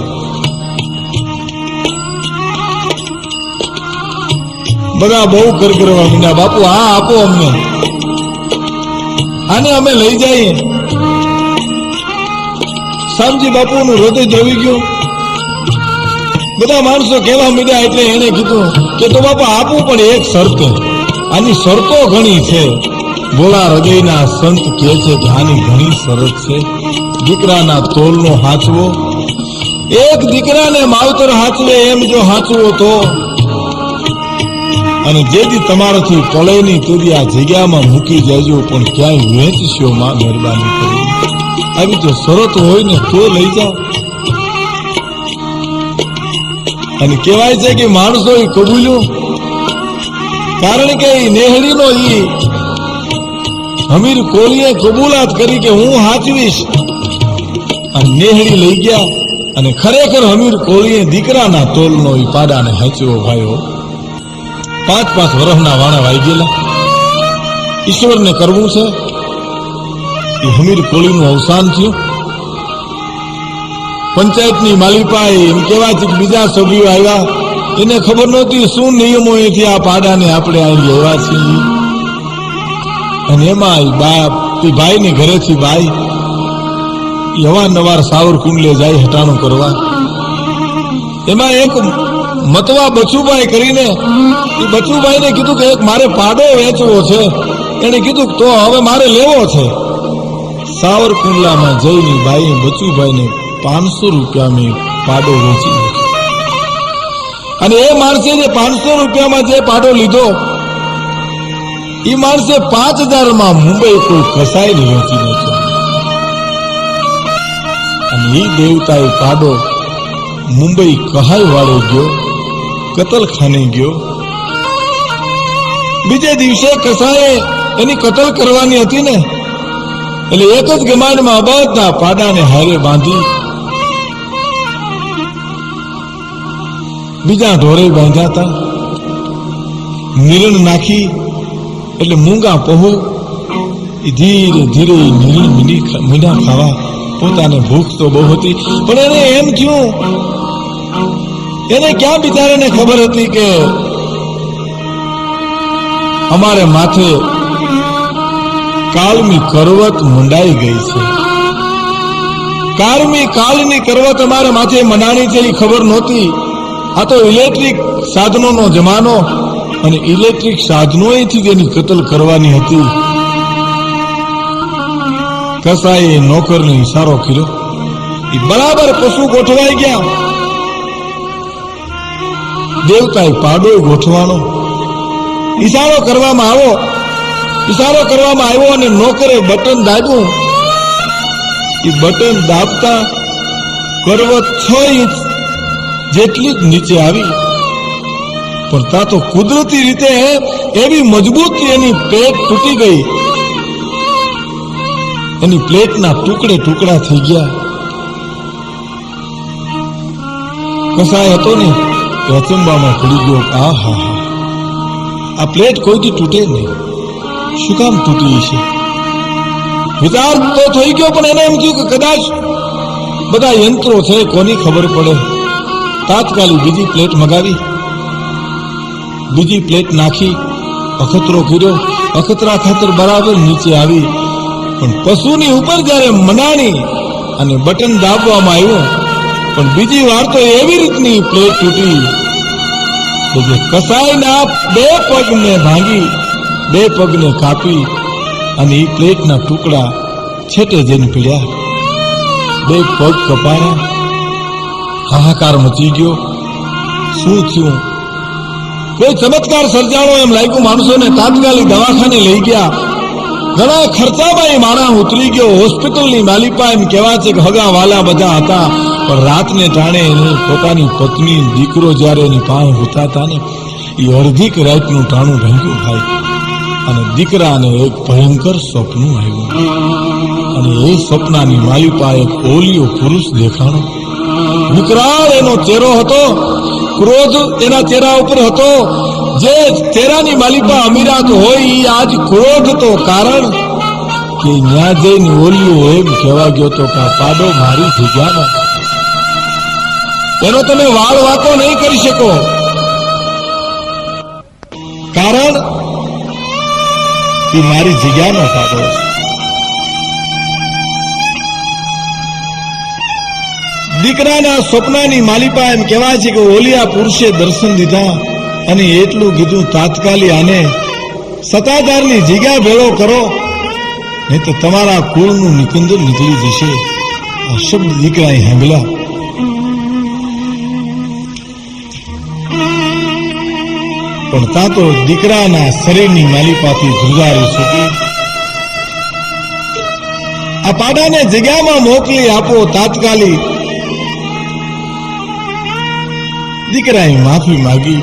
બધા બહુ કરવા મીંડ્યા, બાપુ આ આપો અમને, આને અમે લઈ જઈએ. શામજી બાપુ નું હૃદય દ્રવી ગયું. બધા માણસો કહેવા મીડ્યા એટલે એને કીધું કે તો બાપા આપવું પણ એક શરતે. આની શરતો ઘણી છે. ભોળા હૃદયના સંત કહે છે કે આની ઘણી શરત છે. દીકરાના તોલનો હાચવો, એક દીકરાને માવતર હાચવે એમ જો હાચવો તો, અને જેથી તમારાથી પળે નહીં તેથી આ જગ્યામાં મૂકી જજો, પણ ક્યાંય વેચશો માં મહેરબાની કરી. આવી જો શરત હોય ને તો લઈ જાઓ. અને કહેવાય છે કે માણસો એ કબૂલ્યું, કારણ કે એ નેહડીનો ઈ હમીર કોળીએ કબૂલાત કરી કે હું હાચવીશ. અને નેહડી લઈ ગયા અને ખરેખર હમીર કોળીએ દીકરાના તોલનો ઈ પાડાને હાચવો ભાઈઓ. 5-5 વર્ષના વાણા વાઈ ગયેલા. ઈશ્વરને કરવું છે. એ હમીર કોળીનું અવસાન થયું. પંચાયતની માલિપાએ એમ કહેવાય છે કે બીજા સભ્યો આવ્યા, એને ખબર નહોતી શું નિયમો એથી આ પાડાને આપણે અહીં લેવા છીએ. અને એમાં ભાઈ ને ઘરેથી બાઈ અવારનવાર સાવરકુંડલે જાય હટાણું કરવા. એમાં એક મતવા બચુભાઈ કરીને એ બચુભાઈને કીધું કે એક મારે પાડો વેચવો છે. એને કીધું તો હવે મારે લેવો છે. સાવરકુંડલામાં જઈને બાઈ બચુભાઈને 500 રૂપિયામાં પાડો વેચી નાખ્યો. અને એ માણસે જે 500 રૂપિયામાં જે પાડો લીધો એ માણસે 5000 મુંબઈ કોઈ કસાઈને વેચી નાખ્યો. અને એ દેવતાએ પાડો મુંબઈ કહાઈ વાળો ગયો, કતલખાને ગયો. બીજે દિવસે કસાએ એની કતલ કરવાની હતી ને, એટલે એક જ ગમાનમાં બધા પાડાને હારે બાંધી બીજા ઢોરે બાંધ્યા હતા. નિરણ નાખી એટલે મૂંગા પહુ ધીરે ધીરે નિરણ મીંડા ખાવા. પોતાને ભૂખ તો બહુ હતી, પણ એને એમ થયું, એને ક્યાં બિચારાને ખબર હતી કે અમારે માથે કાળની કરવત મંડાઈ ગઈ છે. કાળની કરવત અમારે માથે મંડાણી છે એ ખબર નહોતી. આ તો ઇલેક્ટ્રિક સાધનોનો જમાનો, અને ઇલેક્ટ્રિક સાધનોથી જેની કતલ કરવાની હતી. કસાઈએ નોકરને ઈશારો કર્યો, એ બરાબર પશુ ગોઠવાઈ ગયા. દેવતાએ પાડો ગોઠવાનો ઈશારો કરવામાં આવ્યો અને નોકરે બટન દાબ્યું. એ બટન દાબતા કરવત 6 ઇંચ જેટલી જ નીચે આવી. પણ તા તો કુદરતી રીતે એવી મજબૂતી એની પ્લેટ તૂટી ગઈ. એની પ્લેટના ટુકડા થઈ ગયા. કસાય હતો ને અચંબામાં પડી ગયો. આહા, આ પ્લેટ કોઈથી તૂટે નહીં, શું કામ તૂટી છે? વિચાર તો થઈ ગયો, પણ એને એમ થયું કે કદાચ બધા યંત્રો છે, કોની ખબર પડે. તાત્કાલિક બીજી પ્લેટ મગાવી, બીજી પ્લેટ નાખી, અખતરો કર્યો. અખતરા ખાતર બરાબર નીચે આવી. પણ પશુની ઉપર જયારે મનાણી અને બટન દાબવામાં આવ્યું, પણ બીજી વાર તો એવી રીતની પ્લેટ તૂટી કે જે કસાઈના 2 પગને ભાંગી, 2 પગને કાપી, અને એ પ્લેટના ટુકડા છેટે જઈને પીડ્યા. 2 પગ કપાયા. હાહાકાર મચી ગયો. શું થયું? કોઈ ચમત્કાર સર્જાણો એમ લાગ્યું માણસોને. તાત્કાલિક દવાખાને લઈ ગયા. ઘણા ખર્ચામાં એ માણસ ઉતરી ગયો. હોસ્પિટલની માલિપા એમ કહેવા છે કે હગા વાલા બધા હતા, પણ રાતને ટાણે એની પોતાની પત્ની દીકરો જયારે એની પાસે હોતા હતા ને, એ અડધીક રાતનું ટાણું ભાંગ્યું ભાઈ. અને દીકરાને એક ભયંકર સ્વપ્ન આવ્યું. અને એ સ્વપ્નાની માલિપા એક ઓલિયો પુરુષ દેખાણો. વિકરાળ એનો ચહેરો હતો, ક્રોધ એના ચહેરા ઉપર હતો. જે ચહેરાની માલિપા અમીરાત હોય એ આજ ક્રોધ તો કારણ કે ન્યા જઈને ઓલિયો એમ કહેવા ગયો તો કે પાડો મારી જગ્યાનો, એનો તમે વાળ વાંકો નહીં કરી શકો. કારણ કે મારી જગ્યાનો પાડો છે. દીકરાના સ્વપ્નાની માલિપા એમ કહેવાય છે કે ઓલિયા પુરુષે દર્શન દીધા અને એટલું કીધું, તાત્કાલિક આને સત્તાધારની જગ્યા ભેળો કરો, નહીં તો તમારા કુળનું નિકંદન નીકળી જશે. આ શબ્દ દીકરાએ સાંભળ્યા. પણ ત્યાં તો દીકરાના શરીરની માલિપાથી ધ્રુજારી છૂટી. આ પાડાને જગ્યામાં મોકલી આપો તાત્કાલિક. દીકરાએ માફી માંગી.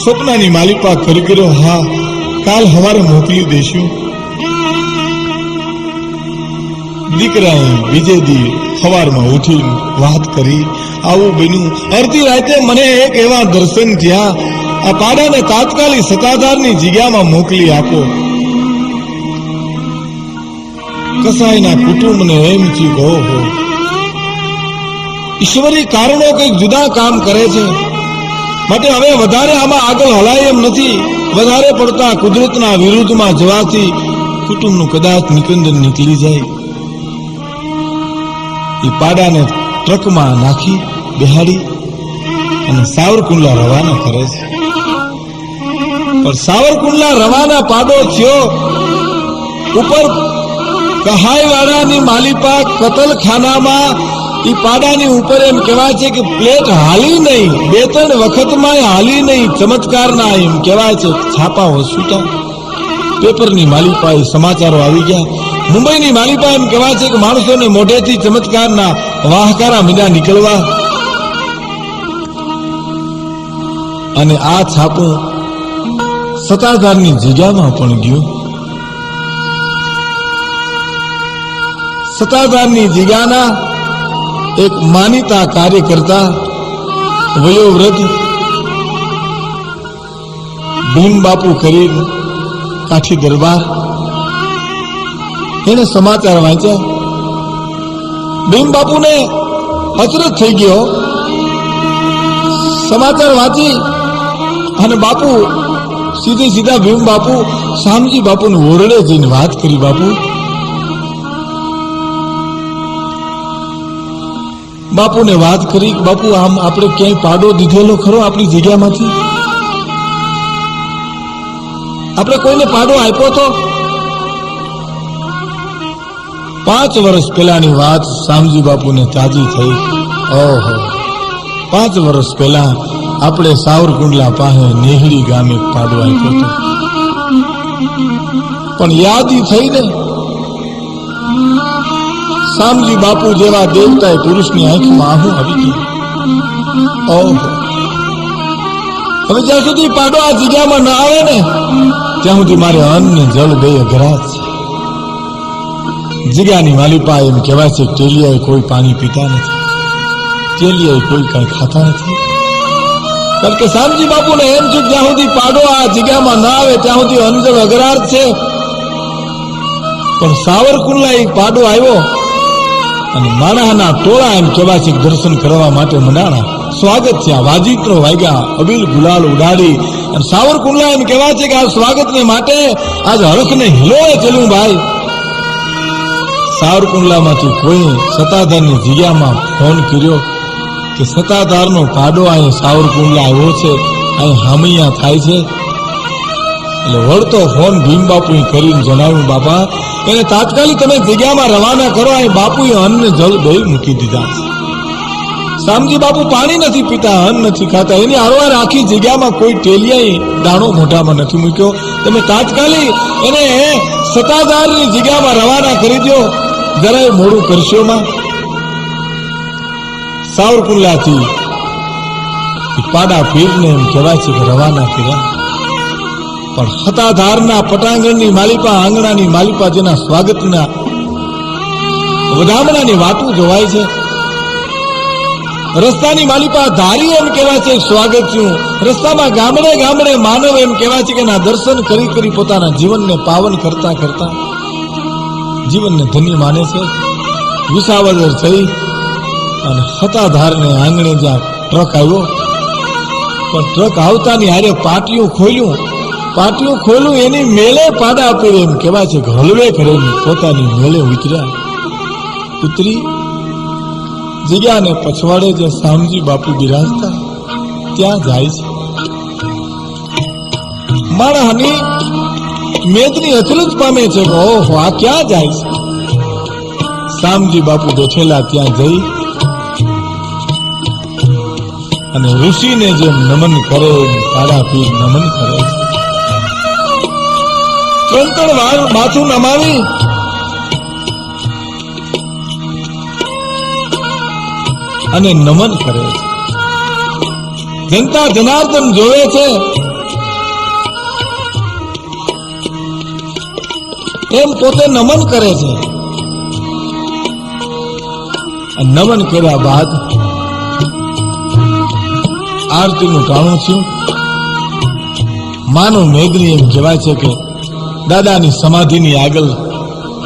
સ્વપ્નાની માલિપા કરી ગયો, હા કાલ સવારે મોકલી દેશું. દીકરાએ બીજે દી સવારમાં ઉઠી વાત કરી, આવું બન્યું. અડધી રાતે મને એક એવા દર્શન થયા, આ પાડાને તાત્કાલિક સત્તાધારની જગ્યામાં મોકલી આપો. કસાઈના કુટુંબને એમ થયું કે ઓહો, ઈશ્વરી કારણો કંઈક જુદા કામ કરે છે, માટે હવે વધારે આમાં આગળ હલાય એમ નથી. વધારે પડતા કુદરતના વિરુદ્ધમાં જવાથી કુટુંબનું કદાચ નિકંદન નીકળી જાય. એ પાડાને ટ્રકમાં નાખી બેહાડી અને સાવરકુંડલા રવાના કરે છે. પણ સાવરકુંડલા રવાના પાડો થયો ઉપર કહાઈવાડાની માલિપા કતલખાનામાં ઈ પાડાની ઉપર એમ કહેવાય છે કે પ્લેટ હાલી નહીં, 2-3 વખતમાં હાલી નહીં, ચમત્કારના એમ કહેવાય છે. છાપા હોસ્પિટલ પેપરની માલિપા એ સમાચારો આવી ગયા. મુંબઈની માલિપા એમ કહેવાય છે કે માણસોને મોઢેથી ચમત્કારના વાહકારા મીંડા નીકળવા. અને આ છાપું સત્તાધારની જગ્યામાં પણ ગયું. સત્તાધારની જગ્યાના એક માનીતા કાર્યકર્તા વયોવૃદ્ધ ભીમબાપુ કરી કાઠી દરબાર, એને સમાચાર વાંચ્યા. ભીમબાપુને અચરજ થઈ ગયો. સમાચાર વાંચી અને બાપુ સીધા ભીમબાપુ શામજી બાપુને ઓરડે જઈને વાત કરી. બાપુને વાત કરી, બાપુ આમ આપણે ક્યાંય પાડો દીધેલો ખરો આપણી જગ્યામાંથી? આપણે કોઈને પાડો આપ્યો તો? 5 વર્ષ પહેલાની વાત શામજી બાપુને તાજી થઈ. ઓહો, 5 વર્ષ પહેલા આપણે સાવરકુંડલા પાસે નેહડી ગામે પાડો આપ્યો હતો. પણ યાદી થઈ ને, શામજી બાપુ જેવા દેવતાએ પુરુષની આંખમાં આહું આવી ગઈ. ઓહો, હવે જ્યાં સુધી પાડો આ જગ્યામાં ના આવે ને ત્યાં સુધી મારે અન્ન ને જળ બે અઘરા છે. જગ્યાની માલિપા એમ કહેવાય છે ટેલિયાએ કોઈ પાણી પીતા નથી, ટેલિયાએ કોઈ કઈ ખાતા નથી. કારણ કે શામજી બાપુને એમ છે જ્યાં સુધી પાડો આ જગ્યામાં ના આવે ત્યાં સુધી અન્ન જળ અઘરાર છે. પણ સાવરકુંડલા એક પાડો આવ્યો અને માણસના ટોળા એમ કહેવાય છે દર્શન કરવા માટે મંડાણા. સ્વાગત છે, આ વાજીત્રો વાગ્યા, અબીલ ગુલાલ ઉડાડી અને સાવરકુંડલા એમ કહેવાય છે કે આ સ્વાગતને માટે આજ હરખને હિલોએ ચલ્યું. ભાઈ, સાવરકુંડલામાંથી કોઈ સત્તાધારની જગ્યામાં ફોન કર્યો કે સત્તાધારનો પાડો અહીં સાવરકુંડલા આવ્યો છે, અહીં હામૈયા થાય છે. એટલે વળતો ફોન ભીમબાપુએ કરીને જણાવ્યું, બાપા એને તાત્કાલિક તમે જગ્યામાં રવાના કરો. અહીં બાપુએ અન્ન જળ બે મૂકી દીધા છે. શામજી બાપુ પાણી નથી પીતા, અન્ન નથી ખાતા, એની હારવાર આખી જગ્યામાં કોઈ ટેલિયાએ દાણો મોઢામાં નથી મૂક્યો. તમે તાત્કાલિક એને સત્તાધારની જગ્યામાં રવાના કરી દો, જરાય મોડું કરશોમાં. સાવરકુંડલાથી પાડા પીરને એમ કહેવાય છે કે રવાના કર્યા. પણ સત્તાધારના પટાંગણની માલિપા, આંગણાની માલિપા, જેના સ્વાગતના વધામણાની વાતું જોવાય છે. રસ્તાની માલિપા ધારી એમ કહેવાય છે સ્વાગત થયું. રસ્તામાં ગામડે ગામડે માનવ એમ કહેવાય છે કે ના દર્શન કરી પોતાના જીવનને પાવન કરતા જીવનને ધન્ય માને છે. વિસાવદર થઈ અને સત્તાધારને આંગણે જ્યાં ટ્રક આવ્યો, પણ ટ્રક આવતાની હારે પાટિયું ખોલ્યું, એની મેલે પાડા આપી એમ કહેવાય છે હલવે કરે પોતાની મેલે ઉતરી જગ્યાને પછવાડે જે શામજી બાપુ બિરાજતા ત્યાં જાય છે. માણસની મેદની અચરજ પામે છે, ઓહો આ ક્યાં જાય છે? શામજી બાપુ બેઠેલા ત્યાં જઈ અને ઋષિને જેમ નમન કરે પાડા પીર નમન કરે છે. 3 વાર માથું નમાવી અને નમન કરે છે. જનતા જનાર્દન જોવે છે એમ પોતે નમન કરે છે. નમન કર્યા બાદ આરતીનું ટાણું થયું. માનવ મેઘની એમ કહેવાય છે કે દાદાની સમાધિની આગળ,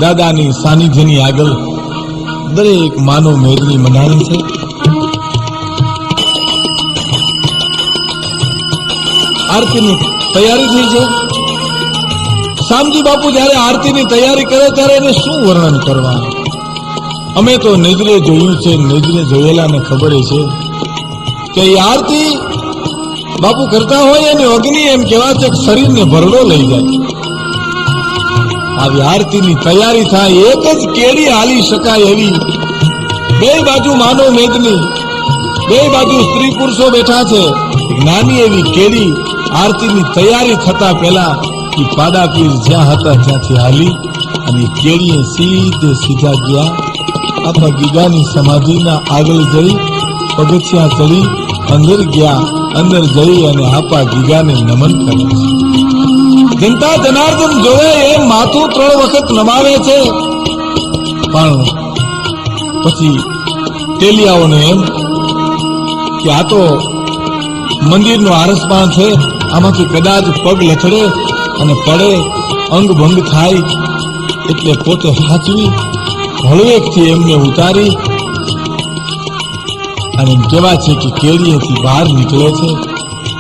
દાદાની સાનિધ્યની આગળ દરેક માનવ મેઘની મનાણી છે. આરતીની તૈયારી થઈ છે. શામજી બાપુ જયારે આરતીની તૈયારી કરે ત્યારે એને શું વર્ણન કરવાનું? અમે તો નજરે જોયું છે, નજરે જોયેલાને ખબર છે કે એ આરતી બાપુ કરતા હોય અને અગ્નિ એમ કહેવા છે કે શરીરને ભરડો લઈ જાય. આવી આરતીની તૈયારી થાય, એક જ કેડી હાલી શકાય એવી, બે બાજુ માનવ મેદની, બે બાજુ સ્ત્રી પુરુષો બેઠા છે, નાની એવી કેડી આરતીની તૈયારી થતા પહેલા એ પાડા પીર જ્યાં હતા ત્યાંથી હાલી અને કેડીએ સીધે સીધા ગયા આપણા ગીગાની સમાધિના આગળ જઈ પગથિયા ચડી અંદર ગયા. અંદર જઈ અને આપા ગીગાને નમન કરે છે. જનતા જનાર્દન જોવે એમ માથું 3 વખત નમાવે છે. પણ પછી ટેલિયાઓને એમ કે આ તો મંદિરનો આરસપાણ છે, આમાંથી કદાચ પગ લથડે અને પડે, અંગ ભંગ થાય, એટલે પોતે હાચવી હળવેકથી એમને ઉતારી અને કહેવા છે કે કેડીએથી બહાર નીકળે છે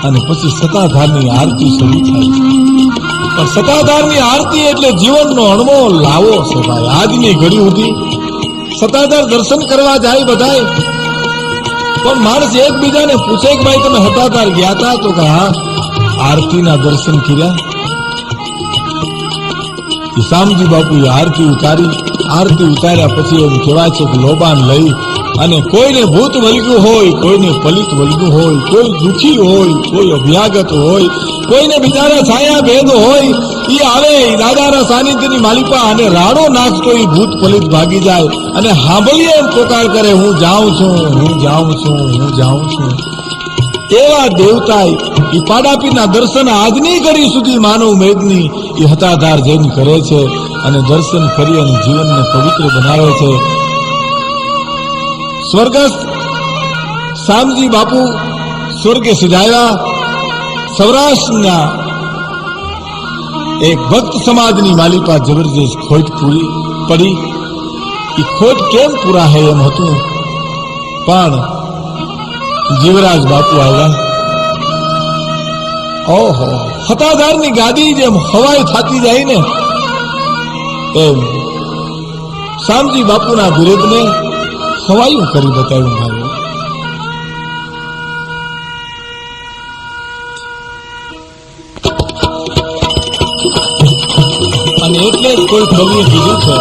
અને પછી સતાધારની આરતી શરૂ થાય છે. પણ સતાધારની આરતી એટલે જીવનનો અણમોલ લાવો છે ભાઈ. આજની ઘડી સુધી સતાધાર દર્શન કરવા જાય બધાય, પણ માણસ એકબીજાને પૂછે કે ભાઈ તમે સતાધાર ગયા હતા? તો કે હા, આરતીના દર્શન કર્યા. શામજી બાપુએ આરતી ઉતારી. આરતી ઉતાર્યા પછી એમ કહેવાય છે કે લોબાન લઈ અને કોઈને ભૂત વળગ્યું હોય, કોઈને પલિત વળગ્યું હોય, કોઈ દુખી હોય, કોઈ અભ્યાગત હોય, કોઈને બિચારા છાયા ભેદ હોય, એ આવે દાદાના સાનિધ્યની માલિપા અને રાડો નાખતો એ ભૂત પલિત ભાગી જાય અને સાંભળીએ એમ પોકાર કરે, હું જાઉં છું, હું જાઉં છું, હું જાઉં છું. એવા દેવતા એ પાડાપીરના દર્શન આજની ઘડી સુધી માનવ મેદની એ હતાધાર જઈને કરે છે અને દર્શન કરી અને જીવનને પવિત્ર બનાવે છે. સ્વર્ગસ્થ શામજી બાપુ સ્વર્ગે સિધાયા. સૌરાષ્ટ્રના એક ભક્ત સમાજની માલિપા જબરજસ્ત ખોટ પૂરી પડી. એ ખોટ કેમ પૂરા હે એમ હતું, પણ જીવરાજ બાપુ આવ્યા. ઓહો, હતાધારની ગાદી જેમ હવાઈ થાતી જાય ને એમ શામજી બાપુના વિરોધને હવાયું કરી બતાવ્યું ભાઈ. અને એટલે જ કોઈ કવિએ કીધું છે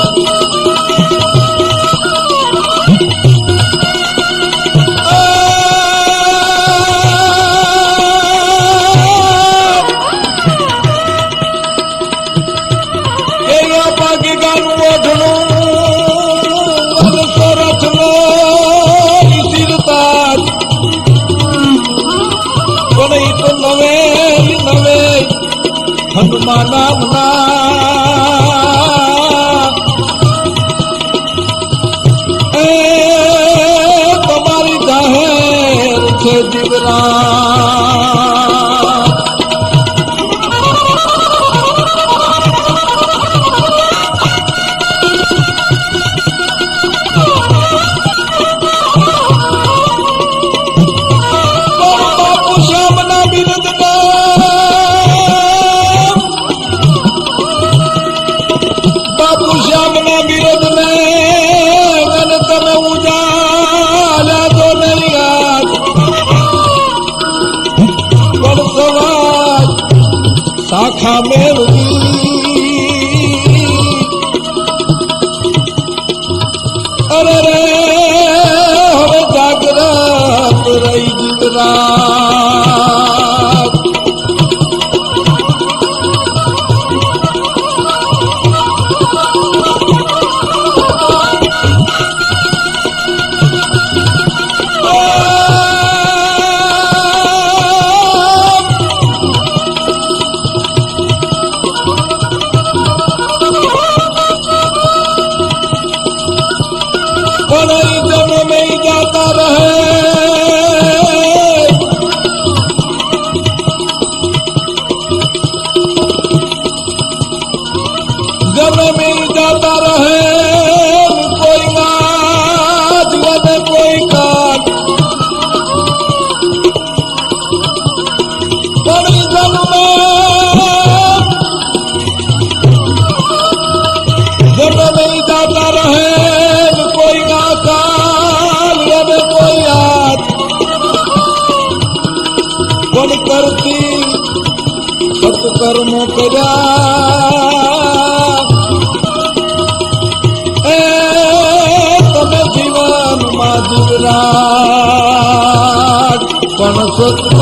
તમારી જાહેર છે જીવરા. બાપુ શ્યામના બિરદ શ્યામના બિરદ ને અને તમે ઉજાલા તો નહીં યાદ, પણ સવાજ શાખા મેળવી. અરે રે હવે જાગ્રત રહી જીવરા. માણ કરતી સત્કર્મો કર્યા એ તમે જીવનમાં જીવરાજ પણ સત્કર્મ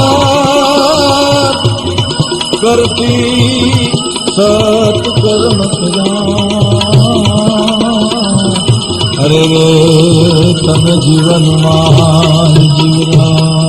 કરતી સત્કર્મ કર્યા અરે રે તમે જીવનમાં જીવરાજ